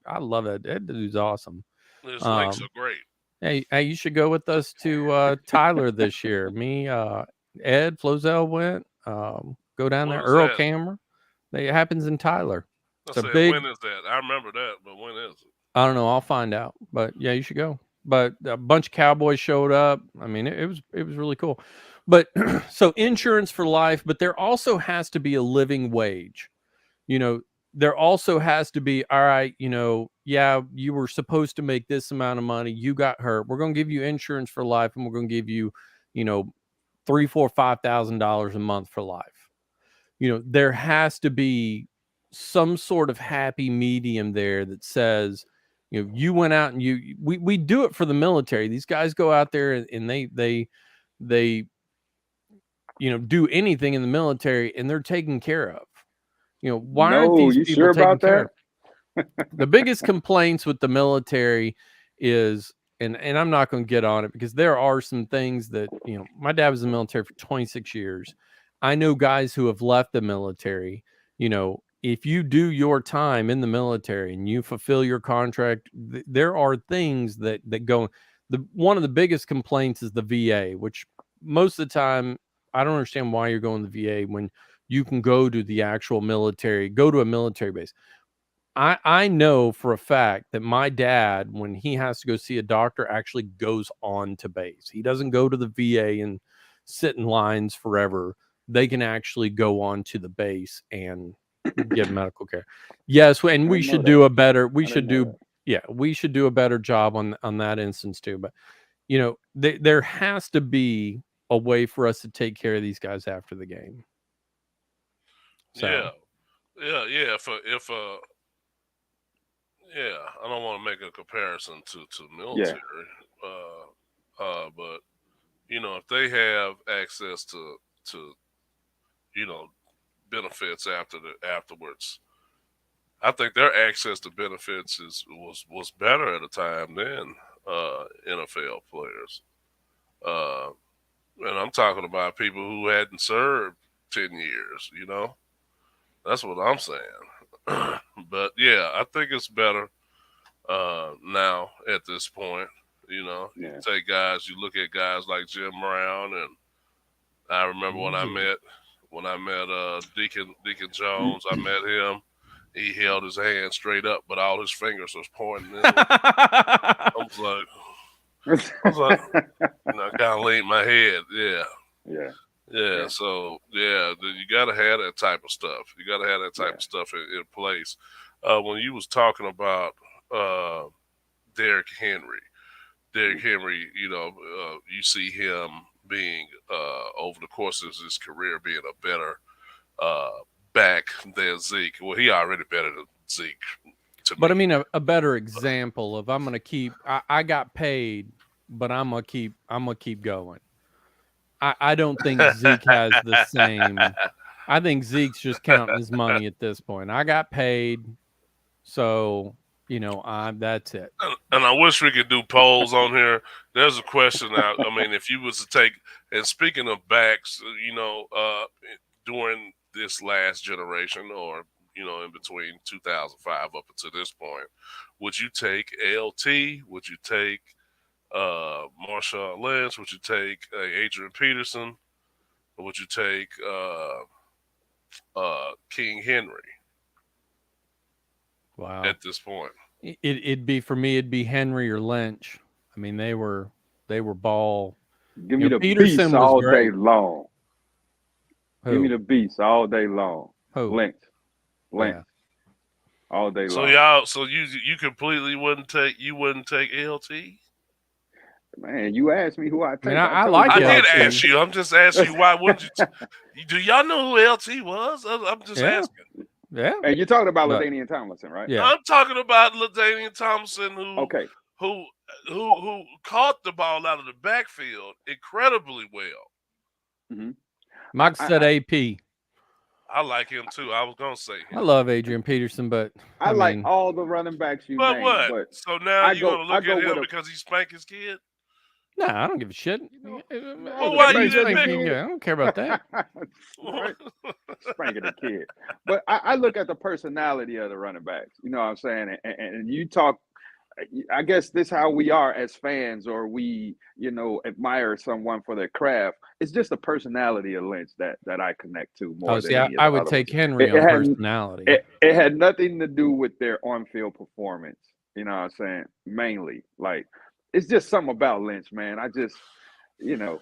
I love it. That dude's awesome. His links Um, are great. hey, you should go with us to Tyler this year. Me, Ed Flozell went. Go down When there. is Earl that? Camera. It happens in Tyler. I It's a said, big. when is that? I remember that, but when is it? I don't know. I'll find out. But yeah, you should go. But a bunch of cowboys showed up. I mean, it was really cool. But so insurance for life, but there also has to be a living wage. You know, there also has to be, all right, yeah, you were supposed to make this amount of money. You got hurt. We're going to give you insurance for life, and we're going to give you, $3, 4, $5,000 a month for life. There has to be some sort of happy medium there that says, you went out and we do it for the military. These guys go out there and they do anything in the military and they're taken care of. Why aren't No, these you people sure taken about care that? of? The biggest complaints with the military is, and I'm not going to get on it because there are some things that, my dad was in the military for 26 years. I know guys who have left the military. If you do your time in the military and you fulfill your contract, there are things that go. One of the biggest complaints is the VA, which most of the time I don't understand why you're going to the VA when you can go to the actual military, go to a military base. I know for a fact that my dad, when he has to go see a doctor, actually goes on to base. He doesn't go to the VA and sit in lines forever. They can actually go on to the base and get medical care. Yes, and I we didn't know should do that. a better. We I didn't should know do. that. Yeah, we should do a better job on that instance too. But there has to be a way for us to take care of these guys after the game. Yeah, So yeah. If yeah, I don't want to make a comparison to Yeah. military, but if they have access to you know benefits afterwards, I think their access to benefits was better at a time than NFL players. Uh, and I'm talking about people who hadn't served 10 years. That's what I'm saying. But yeah, I think it's better now at this point. You Yeah. you look at guys like Jim Brown, and I remember when I met Deacon Jones. I met him. He held his hand straight up, but all his fingers was pointing inward. I was like, kind of leaned my head. Yeah, Yeah. yeah. Yeah. So yeah, you got to have that type of stuff. You got to have that type Yeah. of stuff in place. When you was talking about uh, Derrick Henry, you see him being over the course of his career being a better uh, back than Zeke. Well, he already better than Zeke to But I me. mean, a better example of I'm going to keep. I got paid, but I'm gonna keep going. I don't think Zeke has the same. I think Zeke's just counting his money at this point. I got paid, so that's it. And I wish we could do polls on here. There's a question out. I mean, if you was to take, and speaking of backs, during this last generation, or in between 2005 up until this point, would you take LT? Would you take Marshawn Lynch? Would you take Adrian Peterson? Or would you take King Henry Wow. at this point? It'd be for me. It'd be Henry or Lynch. I mean, they were ball. Give me the beast Peterson was all day great. long. Give me Who? the beast all day long. Who? Lynch. Yeah. All day So long. you completely wouldn't take LT? Man, you asked me who I I mean, take. I I told like I you who I did LT. ask you. I'm just asking you why wouldn't you? Do y'all know who LT was? I'm just Yeah. asking. Yeah, And you're talking about but LaDainian Tomlinson, right? yeah, I'm talking about LaDainian Thompson, Okay. who who caught the ball out of the backfield incredibly well. hmm Mike said I, AP. I like him too. I was gonna say I him. love Adrian Peterson, but I I like mean, all the running backs you But named, what? but So now I you're go gonna I look go at with him a because he spanked his kid? nah, I don't give a shit. no, Well, but why You you spanking didn't a spank pick me, him? kid. I don't care about that. Right? Spanking a kid. But I look at the personality of the running backs. You know what I'm saying? And you talk. I guess this how we are as fans, or we, admire someone for their craft. It's just the personality of Lynch that I connect to Oh, more see, than any of I the would other ones. take Henry It, it on had personality. it had nothing to do with their on-field performance. You know what I'm saying? Mainly, like it's just something about Lynch, man. I just, you know,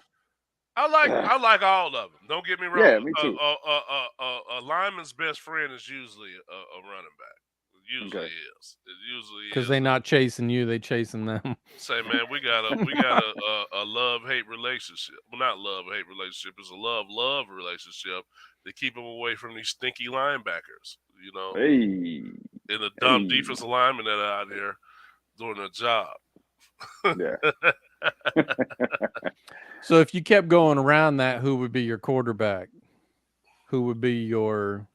I like all of them. Don't get me yeah, wrong. me too. A lineman's best friend is usually a running back. It usually Okay. is. It usually Because is. they not chasing you, they chasing them. Say, man, we got a love hate relationship. Well, not love hate relationship. It's a love relationship to keep them away from these stinky linebackers. You know, Hey, and the dumb hey, defensive linemen that are out there doing their job. yeah. So if you kept going around that, who would be your quarterback? Who would be your,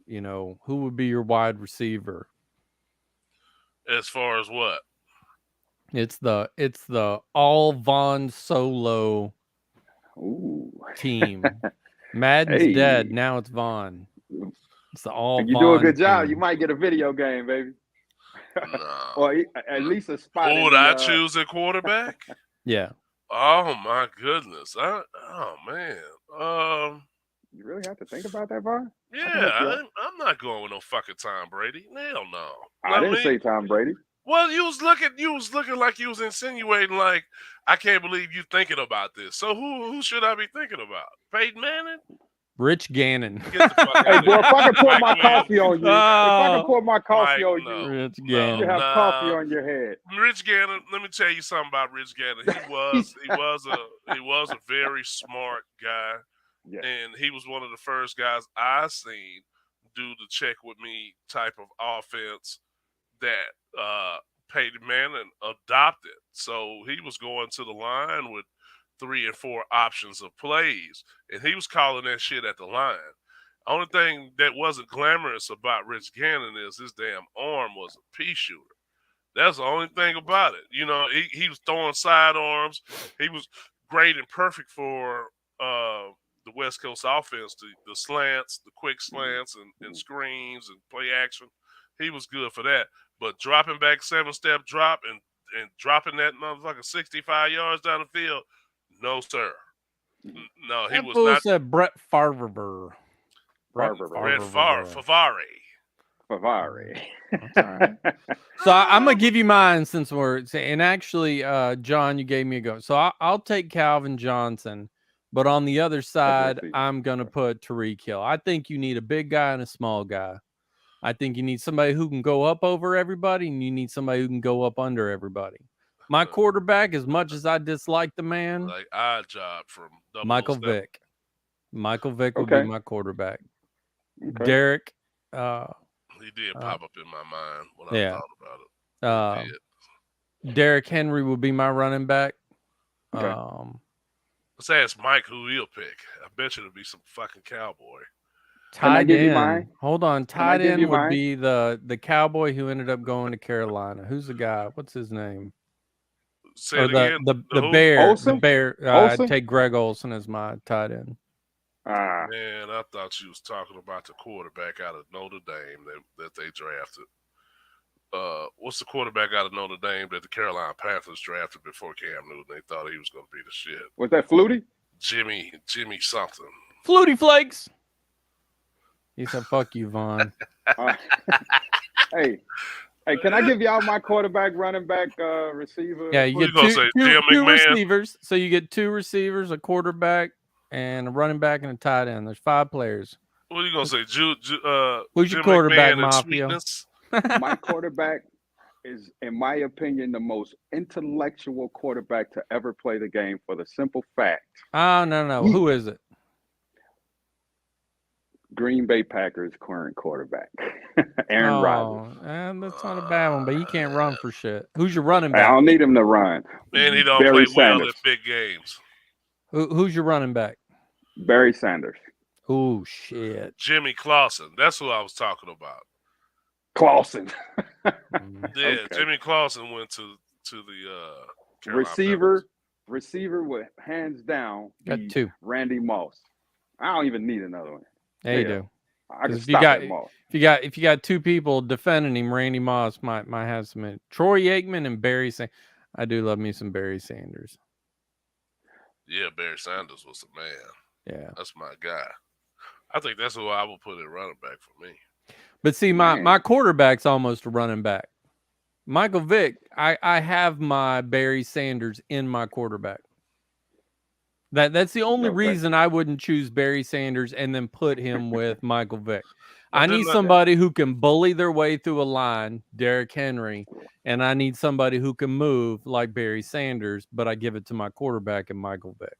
who would be your wide receiver? As far as what? It's the all Von Solo Ooh, team. Madden's dead. hey. Now it's Von. It's the all And you do a Von good job, you team. might get a video game, baby, No. or at least a spot Who in would the. I choose at quarterback? Yeah. Oh my goodness! Oh man. You really have to think about that, Vaughn. I can Yeah, help you out. I'm not going with no fucking Tom Brady. Hell no. I Not didn't me. say Tom Brady. Well, you was looking like you was insinuating like I can't believe you thinking about this. So who should I be thinking about? Peyton Manning? Rich Gannon. Get the fuck Hey, out of boy, if I here. can pour Mike my Williams. coffee on you, if I can Oh, pour my coffee Mike, on you, no, Rich no, you Gannon. have coffee nah. on your head. Rich Gannon, let me tell you something about Rich Gannon. He was a very smart guy, Yes. and he was one of the first guys I seen do the check with me type of offense that Peyton Manning adopted. So he was going to the line with 3 and 4 options of plays, and he was calling that shit at the line. Only thing that wasn't glamorous about Rich Gannon is his damn arm was a pea shooter. That's the only thing about it. You know, he was throwing sidearms. He was great and perfect for the West Coast offense, the slants, the quick slants and screens and play action. He was good for that. But dropping back 7-step drop and dropping that motherfucker 65 yards down the field, no, sir. No, he That was fool not. said Brett Favre. Brett Brett Favre. Favre. Favari. That's all right. So I'm gonna give you mine since and actually, John, you gave me a go. So I'll take Calvin Johnson, but on the other side, receiver. I'm gonna put Tariq Hill. I think you need a big guy and a small guy. I think you need somebody who can go up over everybody, and you need somebody who can go up under everybody. My quarterback, as much as I dislike the man, Like odd job from Michael 007. Vick. Michael Vick would be Okay. my quarterback. Okay. Derek. He did pop up in my mind when I Yeah. thought about it. He did. Derrick Henry will be my running back. Okay. Let's ask Mike who he'll pick. I bet you it'll be some fucking cowboy. Can I Tight give you end. mine? Hold on. Can I Tight give you end would mine? be the cowboy who ended up going to Carolina. Who's the guy? What's his name? Say Or it again. the Who? bear. Olsen? The bear. I'd Olsen? take Greg Olson as my tight end. Man, I thought you was talking about the quarterback out of Notre Dame that they drafted. What's the quarterback out of Notre Dame that the Carolina Panthers drafted before Cam Newton? They thought he was going to be the shit. Was that Flutie? Jimmy something. Flutie Flakes. He said, "Fuck you, Vaughn." Hey, can I give y'all my quarterback, running back, receiver? Yeah, you What get you gonna say, Jim two McMahon? receivers. So you get 2 receivers, a quarterback, and a running back and a tight end. There's 5 players. What are you going to say? Who's your Jim quarterback, McMahon and Mafia? sweetness? My quarterback is, in my opinion, the most intellectual quarterback to ever play the game for the simple fact. Oh, no. Who is it? Green Bay Packers current quarterback, Aaron Rodgers. Oh, that's not a bad one, but he can't run Uh, for shit. Who's your running I back? don't need him to run. and he don't Barry play well Sanders. in big games. Who's your running back? Barry Sanders. Oh shit. Jimmy Clausen. That's who I was talking about. Clausen. Mm. Yeah, Okay. Jimmy Clausen went to the Carolina Panthers. Receiver would hands down Got be two. Randy Moss. I don't even need another one. Yeah, you Hell, do. I can Because if you stop got at Moss. if you got two people defending him, Randy Moss might have some in. Troy Aikman and Barry Sanders. I do love me some Barry Sanders. Yeah, Barry Sanders was the man. Yeah. That's my guy. I think that's who I would put at running back for me. But see, my Man. quarterback's almost a running back. Michael Vick, I have my Barry Sanders in my quarterback. That's the only Okay. reason I wouldn't choose Barry Sanders and then put him with Michael Vick. Now, I need didn't I, somebody who can bully their way through a line, Derrick Henry, and I need somebody who can move like Barry Sanders, but I give it to my quarterback and Michael Vick.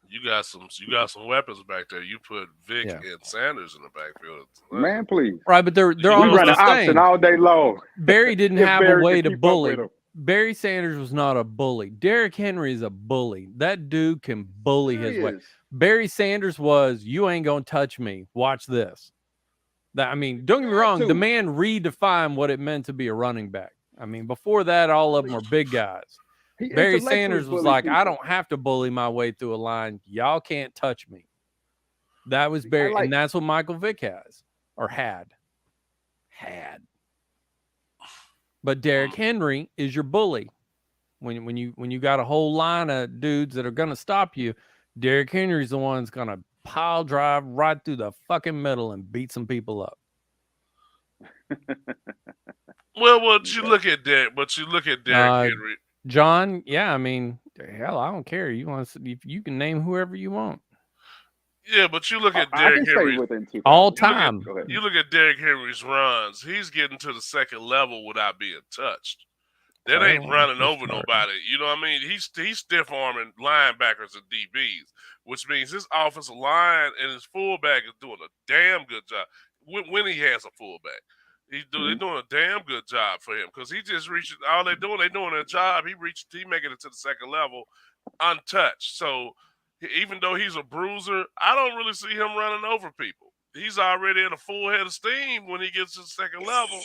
you got some weapons back there. You put Vick Yeah. and Sanders in the backfield. Man, please. Right, but they're You know We almost run the an option same. all day long. Barry didn't If have a Barry way can to keep up bully. with him. Barry Sanders was not a bully. Derrick Henry is a bully. That dude can bully his way. Serious. Barry Sanders was, you ain't gonna touch me. Watch this. That I mean, don't get me Got wrong, the to. man redefined what it meant to be a running back. I mean, before that, all of them were big guys. He Barry intellectually Sanders was bullied like, I people. don't have to bully my way through a line. Y'all can't touch me. That was I Barry, like and that's what Michael Vick has or had. Had. But Derrick Henry is your bully. When you got a whole line of dudes that are gonna stop you, Derrick Henry's the one that's gonna pile drive right through the fucking middle and beat some people up. Well, you Okay. look at Derrick, Derrick Uh, Henry. John, yeah, I mean, hell, I don't care. You want to, if you can name whoever you want, Yeah, but you look at I Derrick can stay Henry. within 2,000. all You look at time. Go ahead. you look at Derrick Henry's runs. He's getting to the second level without being touched. That ain't Well, running you're over smart. nobody. You know what I mean? He's stiff arming linebackers and DBs, which means his offensive line and his fullback is doing a damn good job. When he has a fullback, they're Mhm. doing a damn good job for him because he just reaches. All they're doing their job. He making it to the second level untouched. So even though he's a bruiser, I don't really see him running over people. He's already in a full head of steam when he gets to the second level.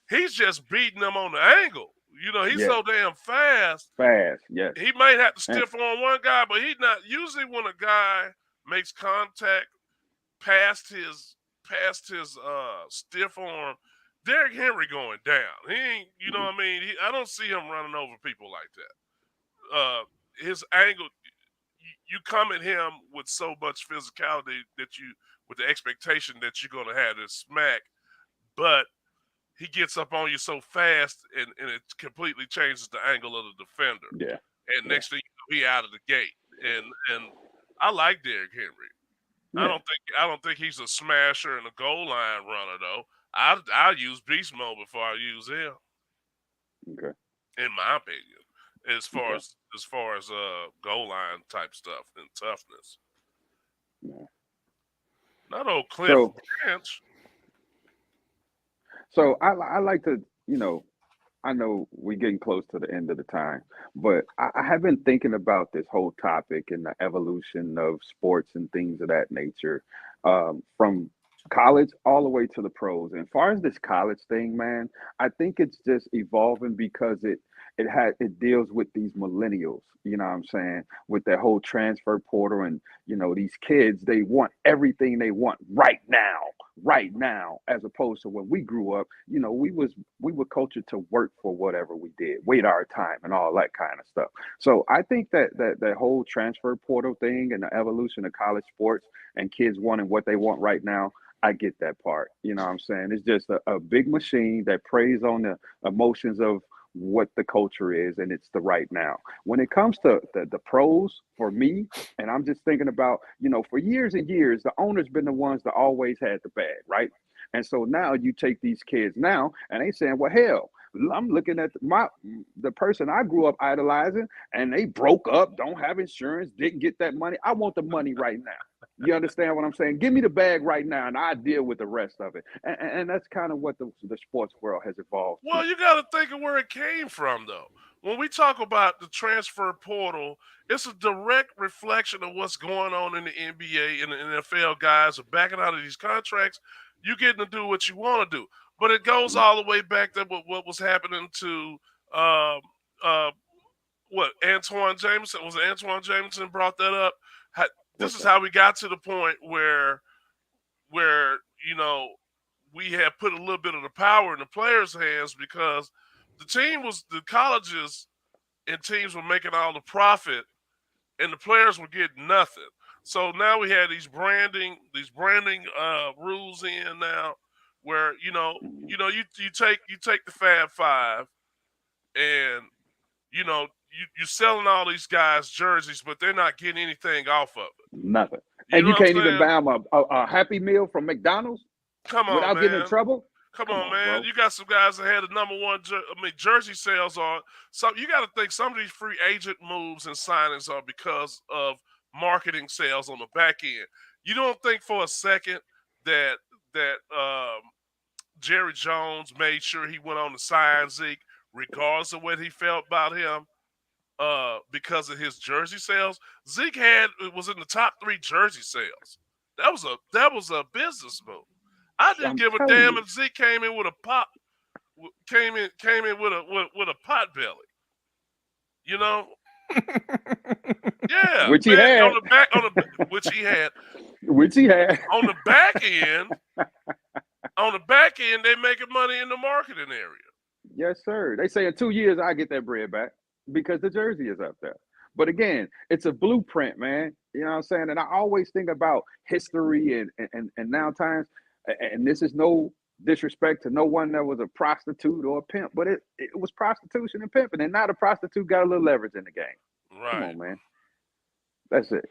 He's just beating them on the angle. You know, he's Yes. so damn fast. Fast. Yes. He might have to And stiff on one guy, but he's not. Usually, when a guy makes contact past his stiff arm, Derrick Henry going down. He ain't. You know what I mean? I don't see him running over people like that. His angle. You come at him with so much physicality with the expectation that you're going to have this smack, but he gets up on you so fast and it completely changes the angle of the defender. yeah. And Yeah. next thing you know, he out of the gate. And I like Derrick Henry. Yeah. I don't think he's a smasher and a goal line runner though. I use beast mode before I use him, Okay. in my opinion. As far Okay. as goal line type stuff and toughness. Yeah. Not old Cliff So Branch. so I like to, I know we're getting close to the end of the time, but I have been thinking about this whole topic and the evolution of sports and things of that nature, from college all the way to the pros. And as far as this college thing, man, I think it's just evolving because it deals with these millennials. You know what I'm saying? With their whole transfer portal and these kids, they want everything they want right now, as opposed to when we grew up. We were cultured to work for whatever we did, wait our time, and all that kind of stuff. So I think that whole transfer portal thing and the evolution of college sports and kids wanting what they want right now, I get that part. You know what I'm saying? It's just a big machine that preys on the emotions of what the culture is, and it's the right now. When it comes to the pros, for me, and I'm just thinking about, for years and years, the owner's been the ones that always had the bag, right? And so now you take these kids now, and they saying, well, hell, I'm looking at the person I grew up idolizing, and they broke up, don't have insurance, didn't get that money. I want the money right now. You understand what I'm saying? Give me the bag right now, and I deal with the rest of it. And that's kind of what the sports world has evolved to. Well, you got to think of where it came from, though. When we talk about the transfer portal, it's a direct reflection of what's going on in the NBA and the NFL. Guys are backing out of these contracts. You getting to do what you want to do, but it goes all the way back to what was happening to um, uh, what Antoine Jameson was. Antoine Jameson brought that up. This What's is that? how we got to the point where we have put a little bit of the power in the players' hands because the colleges and teams were making all the profit and the players were getting nothing. So now we have these branding rules in now where Mhm. you take the Fab Five and you're selling all these guys jerseys, but they're not getting anything off of it. Nothing. You And know you what I'm can't even saying? buy them a Happy Meal from McDonald's Come on, without getting in man. trouble. Come Come on, on, man. bro. You got some guys that had the number one. Jersey sales are. So you got to think some of these free agent moves and signings are because of marketing sales on the back end. You don't think for a second that Jerry Jones made sure he went on to sign Zeke, regardless of what he felt about him, because of his jersey sales. Zeke was in the top 3 jersey sales. That was a business move. I didn't I'm give a telling damn you. if Zeke came in with a pop, came in with a pot belly. You know, yeah, Which he man. had. Which he had Which he had. on the back end. On the back end, they making money in the marketing area. Yes, sir. They say in 2 years I get that bread back because the jersey is up there. But again, it's a blueprint, man. You know what I'm saying? And I always think about history and now times, and this is no disrespect to no one that was a prostitute or a pimp, but it was prostitution and pimping, and now the prostitute got a little leverage in the game. Come Right. on, man. That's it.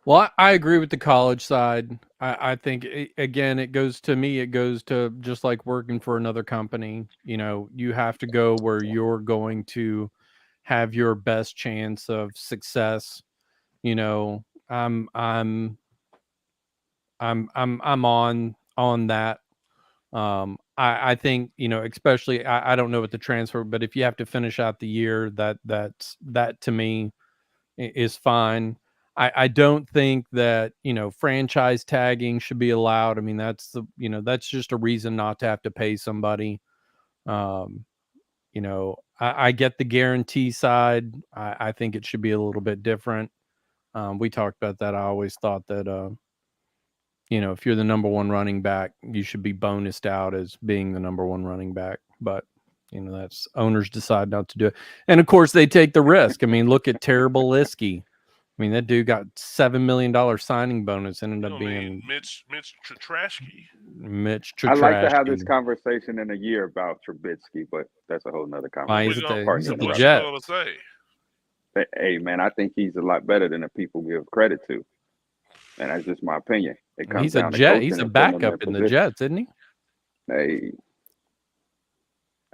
Well, I agree with the college side. I think again, it goes to me. It goes to just like working for another company. You have to go where you're going to have your best chance of success. You know, I'm on that. I think especially I don't know what the transfer, but if you have to finish out the year, that to me is fine. I don't think that franchise tagging should be allowed. I mean that's just a reason not to have to pay somebody. Um, I get the guarantee side. I think it should be a little bit different. We talked about that. I always thought that if you're the number one running back, you should be bonused out as being the number one running back. But that's owners decide not to do it, and of course they take the risk. I mean, look at Terrible Liskey. I mean, that dude got $7 million signing bonus, ended You up know, I mean, being Mitch Trashke. Mitch I'd like to have this Trubisky. conversation in a year about Trubisky, but that's a whole nother Why What he's you at conversation. gonna the Pardon he's the at the What you interruption. gonna Jets. say? Hey, man, I think he's a lot better than the people give credit to. And that's just my opinion. It comes He's a down to Jet. He's coaching a and putting them in a backup in the position. Jets, isn't he? Hey,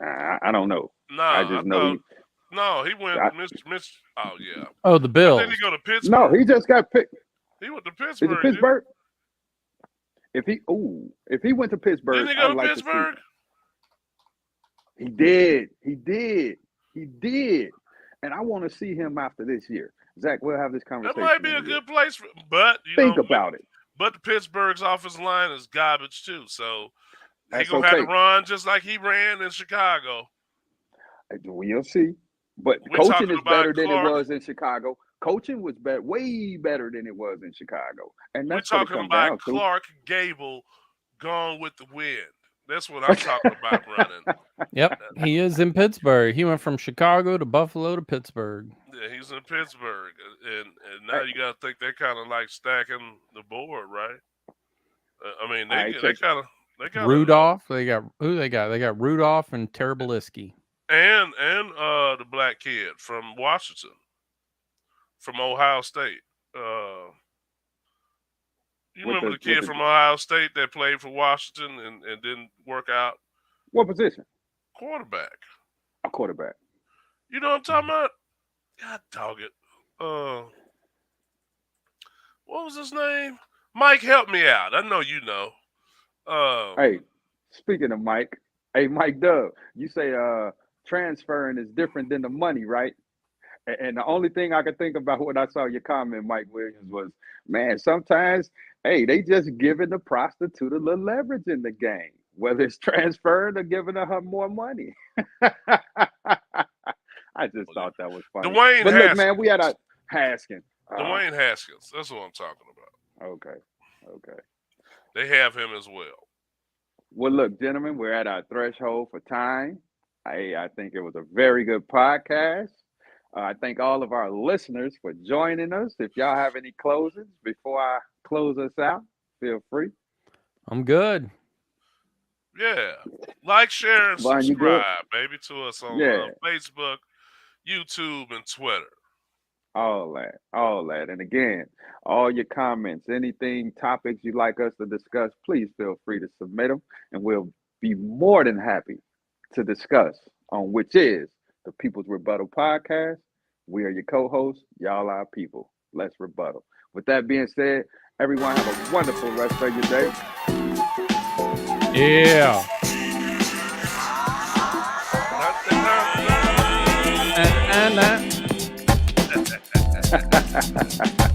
I don't know. I Nah, I just know thought no, he went I, Mitch. Oh yeah, Oh, the but then he Bills. go to no, Pittsburgh. he just got picked. He went to Is it Pittsburgh, didn't Pittsburgh? If he went to he? Pittsburgh, Didn't he I go would to like to see. Pittsburgh? He did. He did. He did. And I want to see him after this year. Zach, we'll have this That might conversation be in a a year. good place for, but Think about it. but the Pittsburgh's offensive line is garbage too. So he That's gonna have to okay. run just like he ran in Chicago. We'll see. But We coaching talking is about better than it Clark. was in Chicago. Coaching was way better than it was in Chicago. And We that's what it talking comes about down to. Clark Gable gone with the wind. That's what I'm talking about running. Yep, he is in Pittsburgh. He went from Chicago to Buffalo to Pittsburgh. Yeah, he's in Pittsburgh, and now you got to think they're kind of like stacking the board, right? I mean, All right, they check. kind of Rudolph. They got who they got? They got Rudolph and Terrible Liskey. and the black kid from Washington, from Ohio State. You With remember the the with kid the from Ohio State that played for Washington and didn't work out? what position? Quarterback. A quarterback. You know what I'm talking about? God dog it. What was his name? Mike, help me out. I know you know. Hey, speaking of Mike, hey Mike Dub, you say transferring is different than the money, right? And the only thing I could think about when I saw your comment, Mike Williams, was, man, sometimes, hey, they just giving the prostitute a little leverage in the game, whether it's transferred or giving her more money. I just thought that was funny. Dwayne But look, man, we Haskins. had a Haskin. Dwayne Haskins. That's what I'm talking about. Okay, okay. They have him as well. Well, look, gentlemen, we're at our threshold for time. I think it was a very good podcast. I thank all of our listeners for joining us. If y'all have any closings before I close us out, feel free. I'm good. Yeah. Like, share, and Vaughn, you good? subscribe, baby, to us on Yeah, Facebook, YouTube, and Twitter. all that, all that. And again, all your comments, anything, topics you'd like us to discuss, please feel free to submit them, and we'll be more than happy to discuss on which is the People's Rebuttal Podcast. We are your co-hosts. Y'all our people. Let's rebuttal. With that being said, everyone have a wonderful rest of your day. Yeah. Not- And